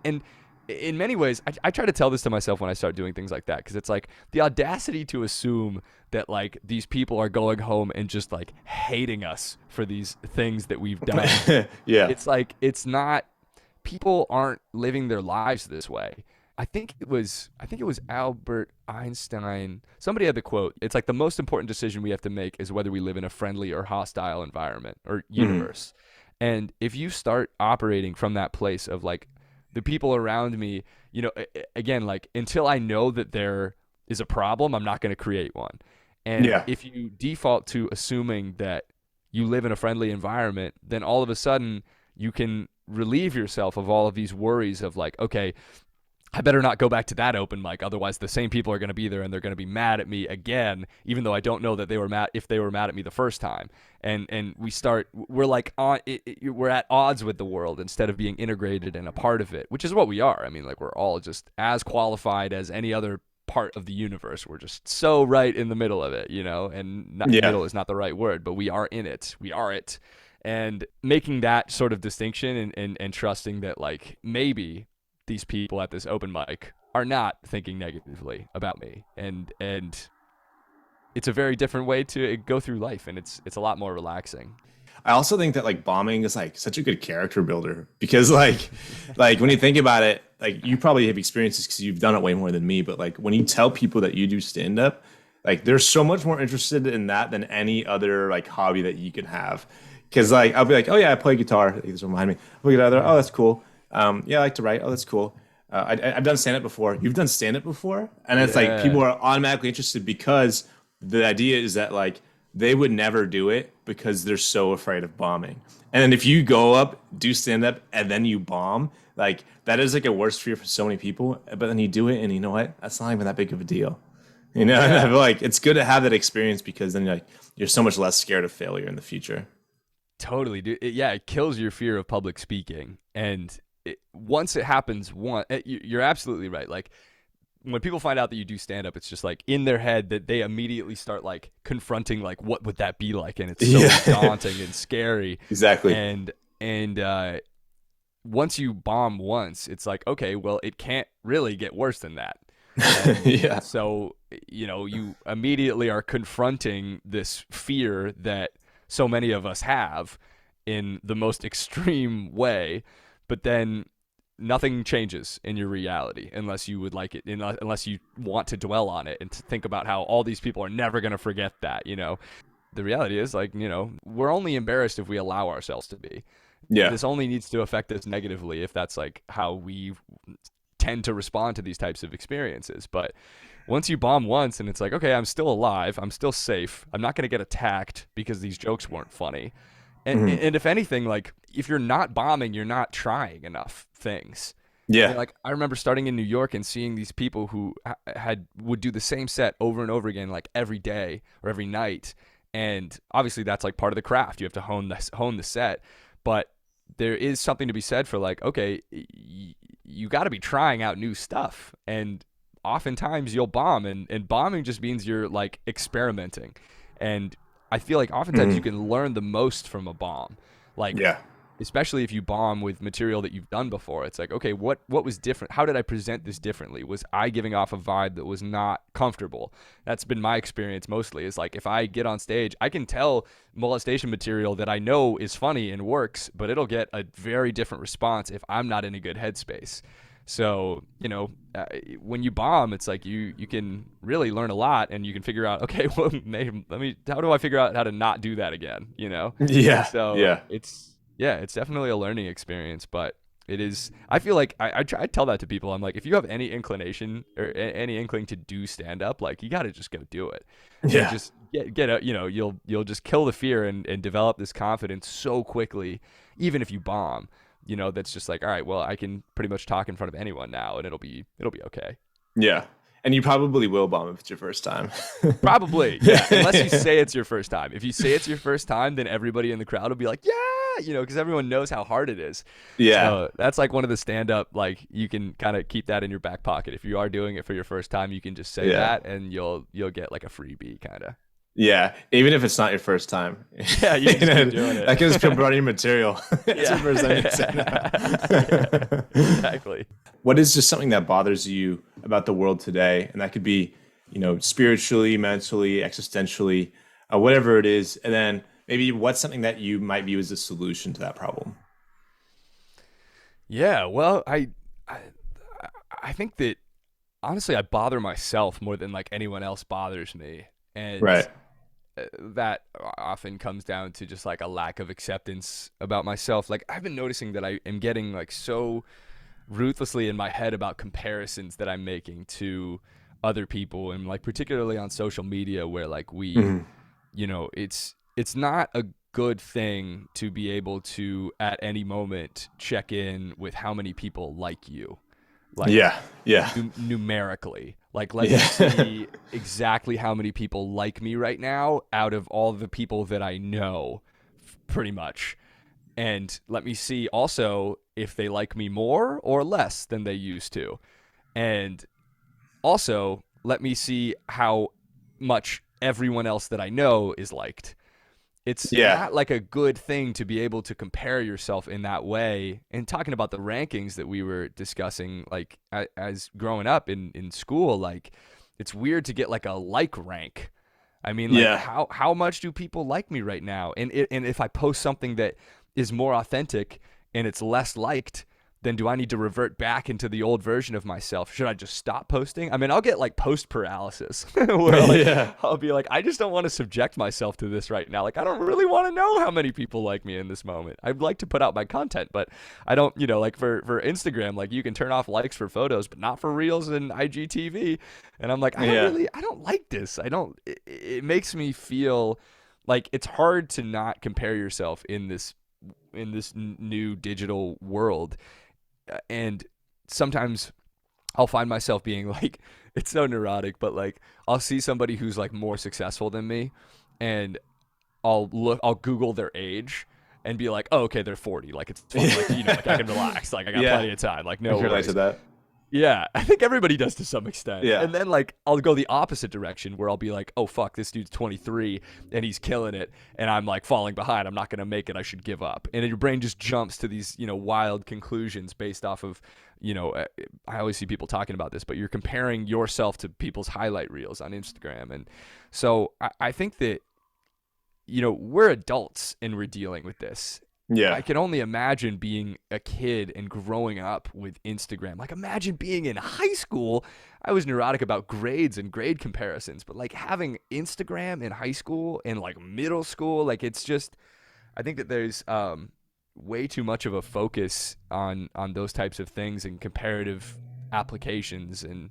Speaker 5: in many ways, I try to tell this to myself when I start doing things like that, because it's like the audacity to assume that like these people are going home and just like hating us for these things that we've done.
Speaker 1: Yeah.
Speaker 5: It's like, it's not, people aren't living their lives this way. I think it was Albert Einstein. Somebody had the quote. It's like the most important decision we have to make is whether we live in a friendly or hostile environment or universe. And if you start operating from that place of like the people around me, again, like until I know that there is a problem, I'm not going to create one. And
Speaker 1: Yeah.
Speaker 5: if you default to assuming that you live in a friendly environment, then all of a sudden you can relieve yourself of all of these worries of like, okay, I better not go back to that open mic. Otherwise, the same people are going to be there and they're going to be mad at me again, even though I don't know that they were mad if they were mad at me the first time. And we're like we're at odds with the world instead of being integrated and a part of it, which is what we are. I mean, like we're all just as qualified as any other part of the universe. We're just so right in the middle of it, and not,
Speaker 1: Yeah.
Speaker 5: middle is not the right word, but we are in it. We are it. And making that sort of distinction and trusting that like maybe these people at this open mic are not thinking negatively about me, and it's a very different way to go through life, and it's a lot more relaxing.
Speaker 1: I also think that like bombing is like such a good character builder because like when you think about it, like you probably have experiences because you've done it way more than me, but like when you tell people that you do stand up, like they're so much more interested in that than any other like hobby that you can have. Because like I'll be like, oh yeah, I play guitar. Like, this will remind me. I play guitar. Oh, that's cool. Yeah, I like to write. Oh, that's cool. I've done stand up before. You've done stand up before, and it's like
Speaker 5: Yeah,
Speaker 1: people are automatically interested because the idea is that like they would never do it because they're so afraid of bombing. And then if you go up, do stand up, and then you bomb, like that is like a worst fear for so many people. But then you do it, and you know what? That's not even that big of a deal. And I
Speaker 5: yeah,
Speaker 1: feel like it's good to have that experience because then you're so much less scared of failure in the future.
Speaker 5: totally, dude. It kills your fear of public speaking, and once it happens, you're absolutely right. Like when people find out that you do stand up, it's just like in their head that they immediately start like confronting like what would that be like, and it's so
Speaker 1: Yeah,
Speaker 5: daunting and scary.
Speaker 1: exactly.
Speaker 5: And once you bomb once, it's like, okay, well, it can't really get worse than that. And
Speaker 1: Yeah,
Speaker 5: so, you immediately are confronting this fear that so many of us have in the most extreme way, but then nothing changes in your reality unless you would like it, unless you want to dwell on it and to think about how all these people are never going to forget that. The reality is like, we're only embarrassed if we allow ourselves to be.
Speaker 1: yeah.
Speaker 5: This only needs to affect us negatively if that's like how we tend to respond to these types of experiences. But once you bomb once and it's like, okay, I'm still alive, I'm still safe, I'm not going to get attacked because these jokes weren't funny. And if anything, like if you're not bombing, you're not trying enough things.
Speaker 1: Yeah.
Speaker 5: Like I remember starting in New York and seeing these people who would do the same set over and over again, like every day or every night. And obviously that's like part of the craft. You have to hone the set, but there is something to be said for like, okay, you got to be trying out new stuff. And oftentimes you'll bomb, and bombing just means you're like experimenting. And I feel like oftentimes you can learn the most from a bomb. Like
Speaker 1: Yeah.
Speaker 5: especially if you bomb with material that you've done before. It's like, okay, what was different? How did I present this differently? Was I giving off a vibe that was not comfortable? That's been my experience mostly, is like, if I get on stage, I can tell molestation material that I know is funny and works, but it'll get a very different response if I'm not in a good headspace. So, when you bomb, it's like you can really learn a lot, and you can figure out, okay, well, how do I figure out how to not do that again?
Speaker 1: Yeah.
Speaker 5: So
Speaker 1: Yeah.
Speaker 5: it's definitely a learning experience, but it is. I feel like I tell that to people. I'm like, if you have any inclination or any inkling to do stand up, like, you got to just go do it, and
Speaker 1: Yeah.
Speaker 5: just get out. You'll just kill the fear and develop this confidence so quickly, even if you bomb. That's just like, all right, well, I can pretty much talk in front of anyone now, and it'll be okay.
Speaker 1: Yeah. And you probably will bomb if it's your first time.
Speaker 5: Probably, yeah. Unless you say it's your first time. If you say it's your first time, then everybody in the crowd will be like, yeah, because everyone knows how hard it is.
Speaker 1: Yeah.
Speaker 5: So that's like one of the stand-up, like, you can kind of keep that in your back pocket. If you are doing it for your first time, you can just say that, and you'll get like a freebie, kind of.
Speaker 1: Yeah, even if it's not your first time.
Speaker 5: Yeah, you just keep doing it.
Speaker 1: That can just brought your material. It's your first time you say
Speaker 5: Yeah, exactly.
Speaker 1: What is just something that bothers you about the world today? And that could be, spiritually, mentally, existentially, whatever it is. And then maybe what's something that you might view as a solution to that problem?
Speaker 5: Yeah, well, I think that, honestly, I bother myself more than like anyone else bothers me. And
Speaker 1: Right.
Speaker 5: that often comes down to just like a lack of acceptance about myself. Like, I've been noticing that I am getting like so ruthlessly in my head about comparisons that I'm making to other people, and like particularly on social media, where like it's not a good thing to be able to at any moment check in with how many people like you. Like,
Speaker 1: Yeah.
Speaker 5: numerically, like, let me see exactly how many people like me right now out of all the people that I know, pretty much. And let me see also if they like me more or less than they used to. And also let me see how much everyone else that I know is liked. It's not like a good thing to be able to compare yourself in that way. And talking about the rankings that we were discussing, like, as growing up in school, like, it's weird to get like a like rank. I mean, like, how much do people like me right now? And if I post something that is more authentic and it's less liked, then do I need to revert back into the old version of myself? Should I just stop posting? I mean, I'll get like post paralysis where like, I'll be like, I just don't want to subject myself to this right now. Like, I don't really want to know how many people like me in this moment. I'd like to put out my content, but I don't, like for Instagram, like, you can turn off likes for photos, but not for reels and IGTV. And I'm like, I don't like this. It makes me feel like it's hard to not compare yourself in this new digital world. And sometimes I'll find myself being like, it's so neurotic, but like, I'll see somebody who's like more successful than me, and I'll Google their age and be like, oh, okay, they're 40. Like, it's fine. Like, like, I can relax. Like, I got plenty of time. Like, no worries.
Speaker 1: To that.
Speaker 5: Yeah, I think everybody does to some extent.
Speaker 1: Yeah.
Speaker 5: And then like, I'll go the opposite direction where I'll be like, oh fuck, this dude's 23 and he's killing it, and I'm like falling behind. I'm not going to make it. I should give up. And your brain just jumps to these, wild conclusions based off of, I always see people talking about this, but you're comparing yourself to people's highlight reels on Instagram. And so I think that, we're adults and we're dealing with this.
Speaker 1: Yeah.
Speaker 5: I can only imagine being a kid and growing up with Instagram. Like, imagine being in high school. I was neurotic about grades and grade comparisons, but like, having Instagram in high school and like middle school, like, it's just, I think that there's way too much of a focus on those types of things and comparative applications and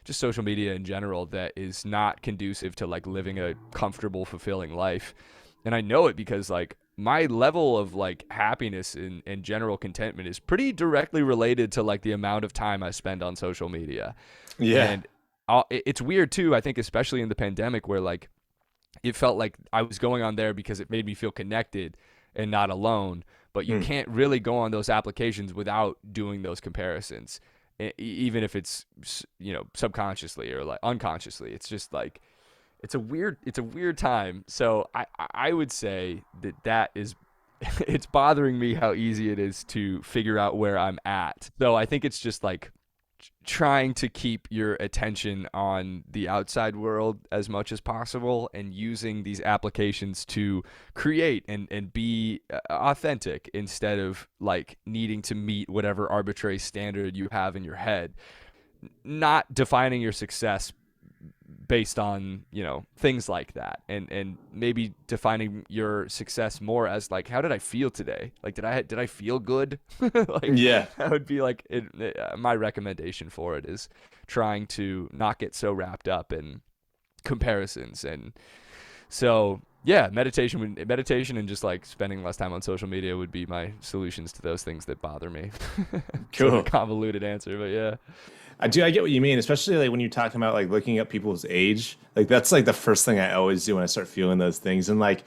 Speaker 5: just social media in general that is not conducive to like living a comfortable, fulfilling life. And I know it because like, my level of like happiness and general contentment is pretty directly related to like the amount of time I spend on social media.
Speaker 1: Yeah.
Speaker 5: And it's weird too, I think, especially in the pandemic, where like, it felt like I was going on there because it made me feel connected and not alone. But you can't really go on those applications without doing those comparisons, even if it's, subconsciously or like unconsciously. It's just like, it's a weird time. So I would say that is it's bothering me how easy it is to figure out where I'm at. So I think it's just like trying to keep your attention on the outside world as much as possible and using these applications to create and be authentic instead of like needing to meet whatever arbitrary standard you have in your head. Not defining your success based on, you know, things like that, and maybe defining your success more as like, how did I feel today? Like, did I feel good? Like,
Speaker 1: Yeah.
Speaker 5: that would be like my recommendation for it is trying to not get so wrapped up in comparisons. And so yeah, meditation and just like spending less time on social media would be my solutions to those things that bother me. Sort
Speaker 1: Cool.
Speaker 5: of convoluted answer, but yeah.
Speaker 1: I do. I get what you mean, especially like when you're talking about like looking at people's age. Like that's like the first thing I always do when I start feeling those things. And like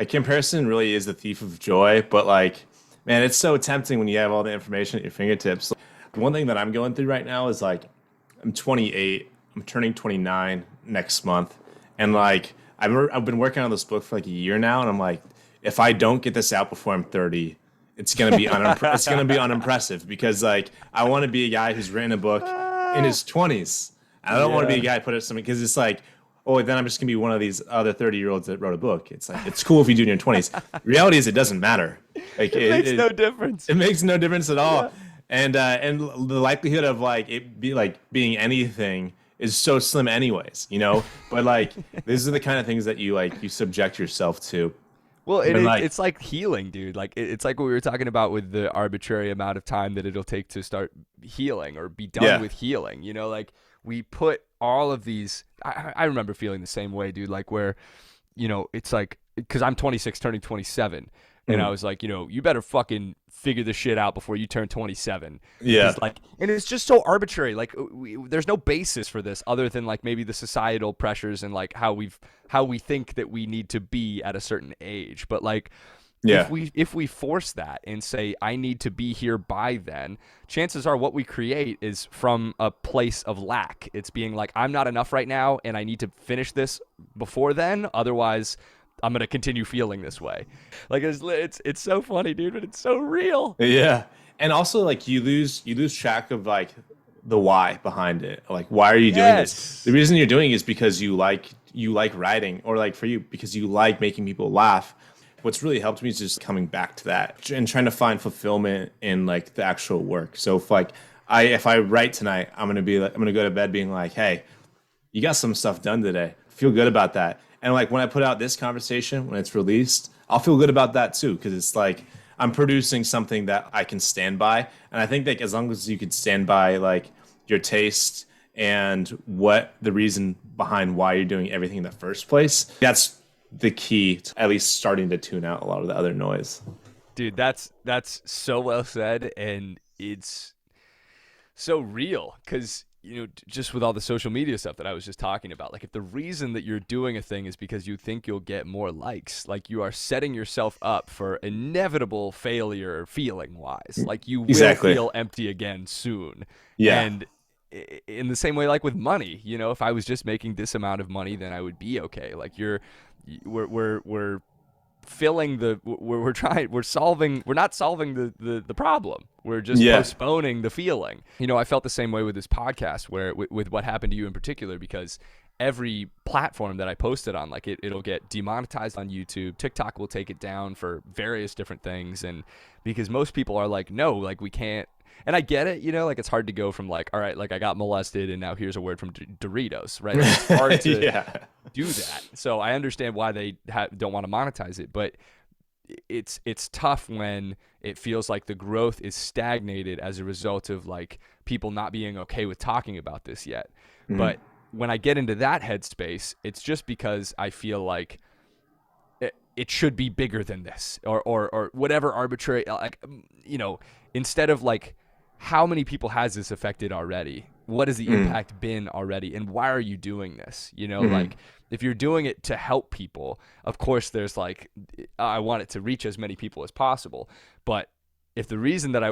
Speaker 1: comparison really is the thief of joy. But like, man, it's so tempting when you have all the information at your fingertips. One thing that I'm going through right now is like, I'm 28. I'm turning 29 next month, and like I've been working on this book for like a year now, and I'm like, if I don't get this out before I'm 30, it's gonna be it's gonna be unimpressive because like I want to be a guy who's written a book in his 20s. I don't want to be a guy who put it something because it's like, oh, then I'm just gonna be one of these other 30-year-olds that wrote a book. It's like it's cool if you do it in your 20s. Reality is it doesn't matter. Like
Speaker 5: It makes no difference.
Speaker 1: It makes no difference at all. And the likelihood of like it be like being anything is so slim anyways, you know? But like these are the kind of things that you subject yourself to.
Speaker 5: Well,
Speaker 1: Like,
Speaker 5: it's like healing, dude. Like it's like what we were talking about with the arbitrary amount of time that it'll take to start healing or be done with healing. You know, like we put all of these. I remember feeling the same way, dude. Like where, you know, it's like because I'm 26, turning 27, and I was like, you know, you better fucking figure this shit out before you turn 27.
Speaker 1: Yeah.
Speaker 5: Like, and it's just so arbitrary. Like, there's no basis for this other than like maybe the societal pressures and like how we think that we need to be at a certain age. But like, if we force that and say I need to be here by then, chances are what we create is from a place of lack. It's being like, I'm not enough right now, and I need to finish this before then. Otherwise, I'm gonna continue feeling this way. Like it's so funny, dude, but it's so real.
Speaker 1: Yeah. And also like you lose track of like the why behind it. Like why are you doing this? The reason you're doing it is because you like writing, or like for you because you like making people laugh. What's really helped me is just coming back to that and trying to find fulfillment in like the actual work. So if I write tonight, I'm gonna go to bed being like, hey, you got some stuff done today. Feel good about that. And like when I put out this conversation, when it's released, I'll feel good about that too, because it's like I'm producing something that I can stand by. And I think that as long as you could stand by like your taste and what the reason behind why you're doing everything in the first place, that's the key to at least starting to tune out a lot of the other noise.
Speaker 5: Dude, that's so well said, and it's so real because, you know, just with all the social media stuff that I was just talking about, like if the reason that you're doing a thing is because you think you'll get more likes, like you are setting yourself up for inevitable failure feeling wise. Like you will feel empty again soon.
Speaker 1: Yeah.
Speaker 5: And in the same way, like with money, you know, if I was just making this amount of money, then I would be okay. Like we're filling the we're not solving the problem. We're just postponing the feeling. You know, I felt the same way with this podcast where with what happened to you in particular, because every platform that I posted on, like it'll get demonetized on YouTube. TikTok will take it down for various different things, and because most people are like, no, like we can't. And I get it, you know, like it's hard to go from like, all right, like I got molested and now here's a word from Doritos, right? Like, it's hard to do that. So I understand why they don't want to monetize it, but it's tough when it feels like the growth is stagnated as a result of like people not being okay with talking about this yet. Mm-hmm. But when I get into that headspace, it's just because I feel like it should be bigger than this or whatever arbitrary, like, you know, instead of like, how many people has this affected already? What has the impact been already? And why are you doing this? You know, like if you're doing it to help people, of course there's like, I want it to reach as many people as possible. But if the reason that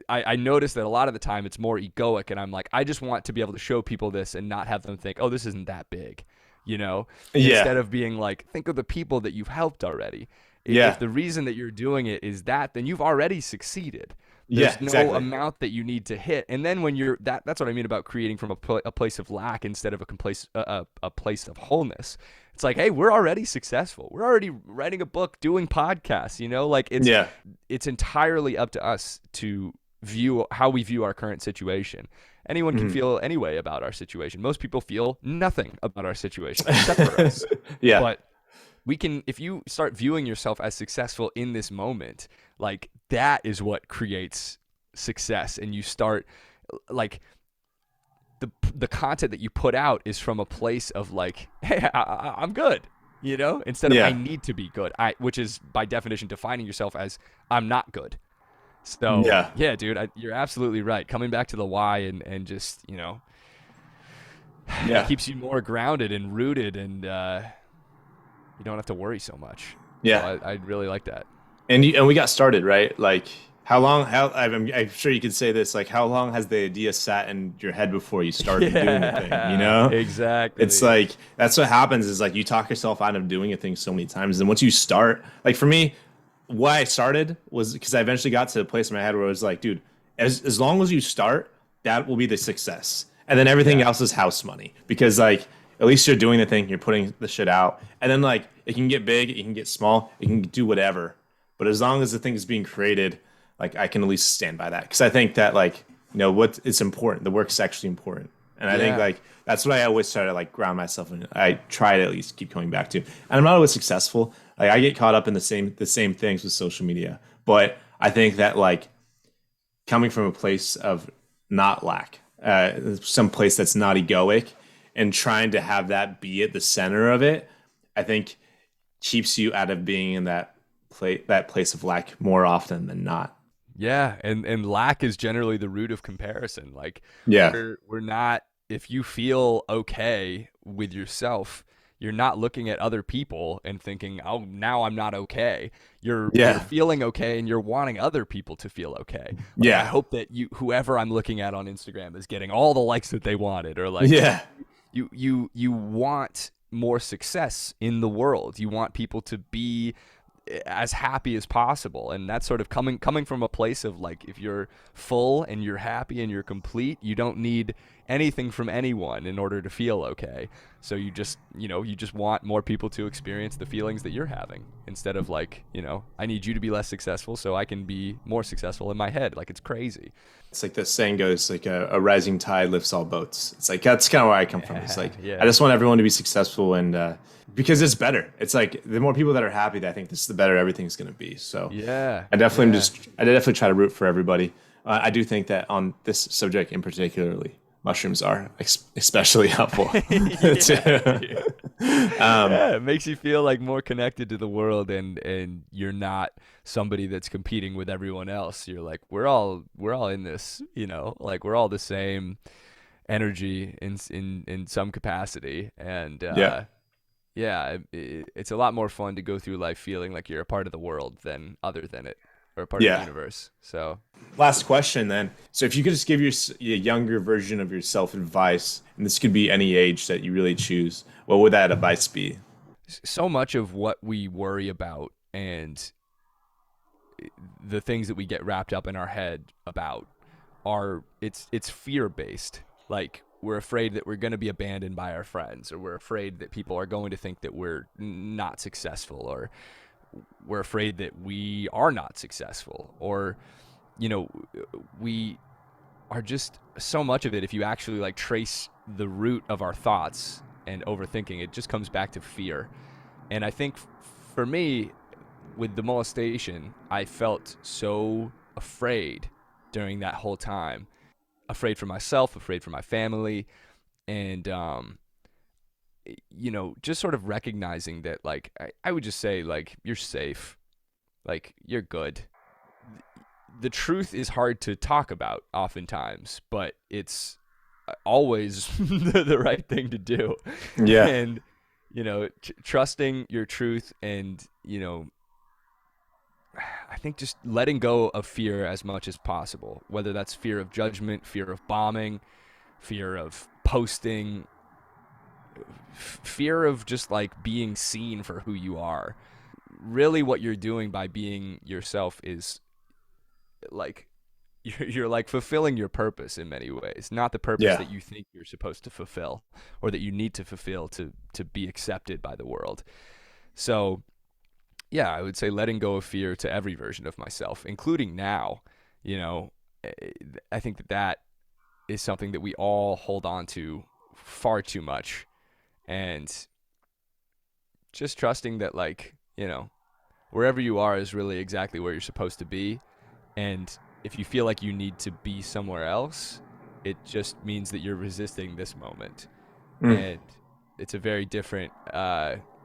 Speaker 5: I notice that a lot of the time it's more egoic, and I'm like, I just want to be able to show people this and not have them think, oh, this isn't that big, you know, instead of being like, think of the people that you've helped already. If
Speaker 1: Yeah.
Speaker 5: the reason that you're doing it is that, then you've already succeeded.
Speaker 1: Yeah,
Speaker 5: There's no
Speaker 1: exactly.
Speaker 5: amount that you need to hit. And then when that's what I mean about creating from a place of lack instead of a place of wholeness. It's like, hey, we're already successful. We're already writing a book, doing podcasts, like
Speaker 1: Yeah.
Speaker 5: it's entirely up to us to view how we view our current situation. Anyone can feel any way about our situation. Most people feel nothing about our situation except for us.
Speaker 1: Yeah.
Speaker 5: But if you start viewing yourself as successful in this moment, like that is what creates success. And you start like the content that you put out is from a place of like, hey, I'm good, instead of I
Speaker 1: Yeah.
Speaker 5: need to be good, which is by definition defining yourself as I'm not good. So
Speaker 1: Yeah.
Speaker 5: yeah, dude, you're absolutely right. Coming back to the why and just, it
Speaker 1: Yeah.
Speaker 5: keeps you more grounded and rooted, and you don't have to worry so much. So
Speaker 1: Yeah.
Speaker 5: I really like that.
Speaker 1: And we got started, right? Like how long, I'm sure you could say this, like how long has the idea sat in your head before you started doing the thing, you know? It's
Speaker 5: Exactly.
Speaker 1: like, that's what happens is like you talk yourself out of doing a thing so many times. And once you start, like for me, why I started was because I eventually got to a place in my head where I was like, dude, as long as you start, that will be the success. And then everything
Speaker 5: Yeah.
Speaker 1: else is house money because like at least you're doing the thing, you're putting the shit out. And then like it can get big, it can get small, it can do whatever. But as long as the thing is being created, like I can at least stand by that. Because I think that like, what it's important. The work's actually important. And I think
Speaker 5: Yeah.
Speaker 1: like that's what I always try to like ground myself in. I try to at least keep coming back to. And I'm not always successful. Like I get caught up in the same things with social media. But I think that like coming from a place of not lack, some place that's not egoic, and trying to have that be at the center of it, I think keeps you out of being in that place of lack more often than not.
Speaker 5: Yeah, and lack is generally the root of comparison. Like
Speaker 1: Yeah.
Speaker 5: we're not, if you feel okay with yourself, you're not looking at other people and thinking, "Oh, now I'm not okay." You're
Speaker 1: Yeah.
Speaker 5: feeling okay and you're wanting other people to feel okay. Like I
Speaker 1: Yeah.
Speaker 5: hope that whoever I'm looking at on Instagram is getting all the likes that they wanted, or like
Speaker 1: Yeah.
Speaker 5: you want more success in the world. You want people to be as happy as possible, and that's sort of coming from a place of like, if you're full and you're happy and you're complete, you don't need anything from anyone in order to feel okay. So you just want more people to experience the feelings that you're having, instead of like, I need you to be less successful so I can be more successful in my head. Like, it's crazy.
Speaker 1: It's like the saying goes, like a rising tide lifts all boats. It's like that's kind of where I come from. It's like
Speaker 5: Yeah.
Speaker 1: I just want everyone to be successful, and because it's better. It's like the more people that are happy, I think this the better everything's going to be. So
Speaker 5: Yeah.
Speaker 1: I definitely
Speaker 5: Yeah.
Speaker 1: I definitely try to root for everybody. I do think that on this subject in particularly, mushrooms are especially helpful.
Speaker 5: Yeah, yeah, it makes you feel like more connected to the world, and you're not somebody that's competing with everyone else. You're like, we're all in this, like we're all the same energy in some capacity. And
Speaker 1: Yeah.
Speaker 5: yeah, it's a lot more fun to go through life feeling like you're a part of the world than other than it, or a part of the
Speaker 1: Yeah.
Speaker 5: universe. So
Speaker 1: Last question then. So if you could just give your younger version of yourself advice, and this could be any age that you really choose, what would that advice be?
Speaker 5: so much of what we worry about and the things that we get wrapped up in our head about it's fear based. Like, we're afraid that we're going to be abandoned by our friends, or we're afraid that people are going to think that we're not successful, or we're afraid that we are not successful, or we are just, so much of it, if you actually like trace the root of our thoughts and overthinking, it just comes back to fear. And I think for me, with the molestation, I felt so afraid during that whole time. Afraid for myself, afraid for my family, and just sort of recognizing that, like, I would just say, like, you're safe, like, you're good. The truth is hard to talk about oftentimes, but it's always the right thing to do.
Speaker 1: Yeah.
Speaker 5: And trusting your truth, and I think just letting go of fear as much as possible, whether that's fear of judgment, fear of bombing, fear of posting, fear of just like being seen for who you are. really what you're doing by being yourself is like you're like fulfilling your purpose in many ways, not the purpose
Speaker 1: Yeah.
Speaker 5: that you think you're supposed to fulfill or that you need to fulfill to be accepted by the world. So yeah, I would say letting go of fear to every version of myself, including now. You know, I think that is something that we all hold on to far too much, and just trusting that, like, you know, wherever you are is really exactly where you're supposed to be. And if you feel like you need to be somewhere else, it just means that you're resisting this moment.
Speaker 1: Mm.
Speaker 5: And it's a very different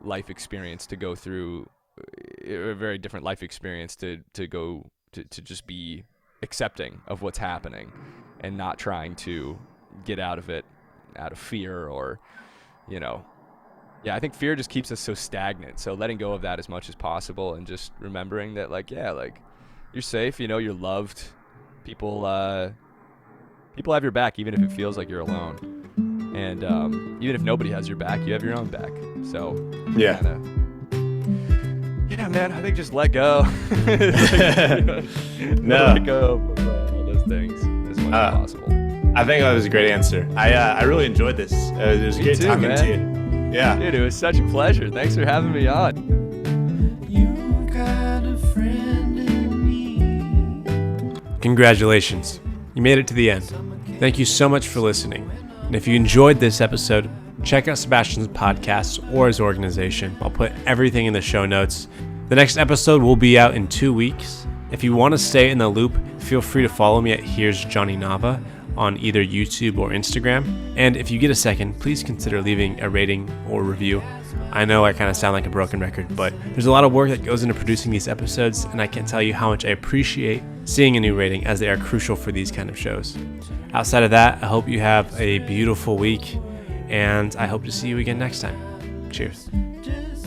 Speaker 5: life experience to go through, a very different life experience to go to just be accepting of what's happening and not trying to get out of it out of fear or, you know, yeah, I think fear just keeps us so stagnant. So letting go of that as much as possible and just remembering that, like, yeah, like, you're safe, you know, you're loved. People have your back, even if it feels like you're alone. And even if nobody has your back, you have your own back. So
Speaker 1: Yeah.
Speaker 5: yeah, man, I think just let go.
Speaker 1: No.
Speaker 5: Let go of all those things as much as possible.
Speaker 1: I think that was a great answer. I really enjoyed this. It was
Speaker 5: Me
Speaker 1: great
Speaker 5: too,
Speaker 1: talking
Speaker 5: man.
Speaker 1: to you. Yeah.
Speaker 5: Dude, it was such a pleasure. Thanks for having me on.
Speaker 2: You got a friend in me.
Speaker 4: Congratulations. You made it to the end. Thank you so much for listening. And if you enjoyed this episode, check out Sebastian's podcast or his organization. I'll put everything in the show notes. The next episode will be out in 2 weeks. If you want to stay in the loop, feel free to follow me at Here's Johnny Nava on either YouTube or Instagram. And if you get a second, please consider leaving a rating or review. I know I kind of sound like a broken record, but there's a lot of work that goes into producing these episodes, and I can't tell you how much I appreciate seeing a new rating, as they are crucial for these kind of shows. Outside of that, I hope you have a beautiful week, and I hope to see you again next time. Cheers.
Speaker 2: Just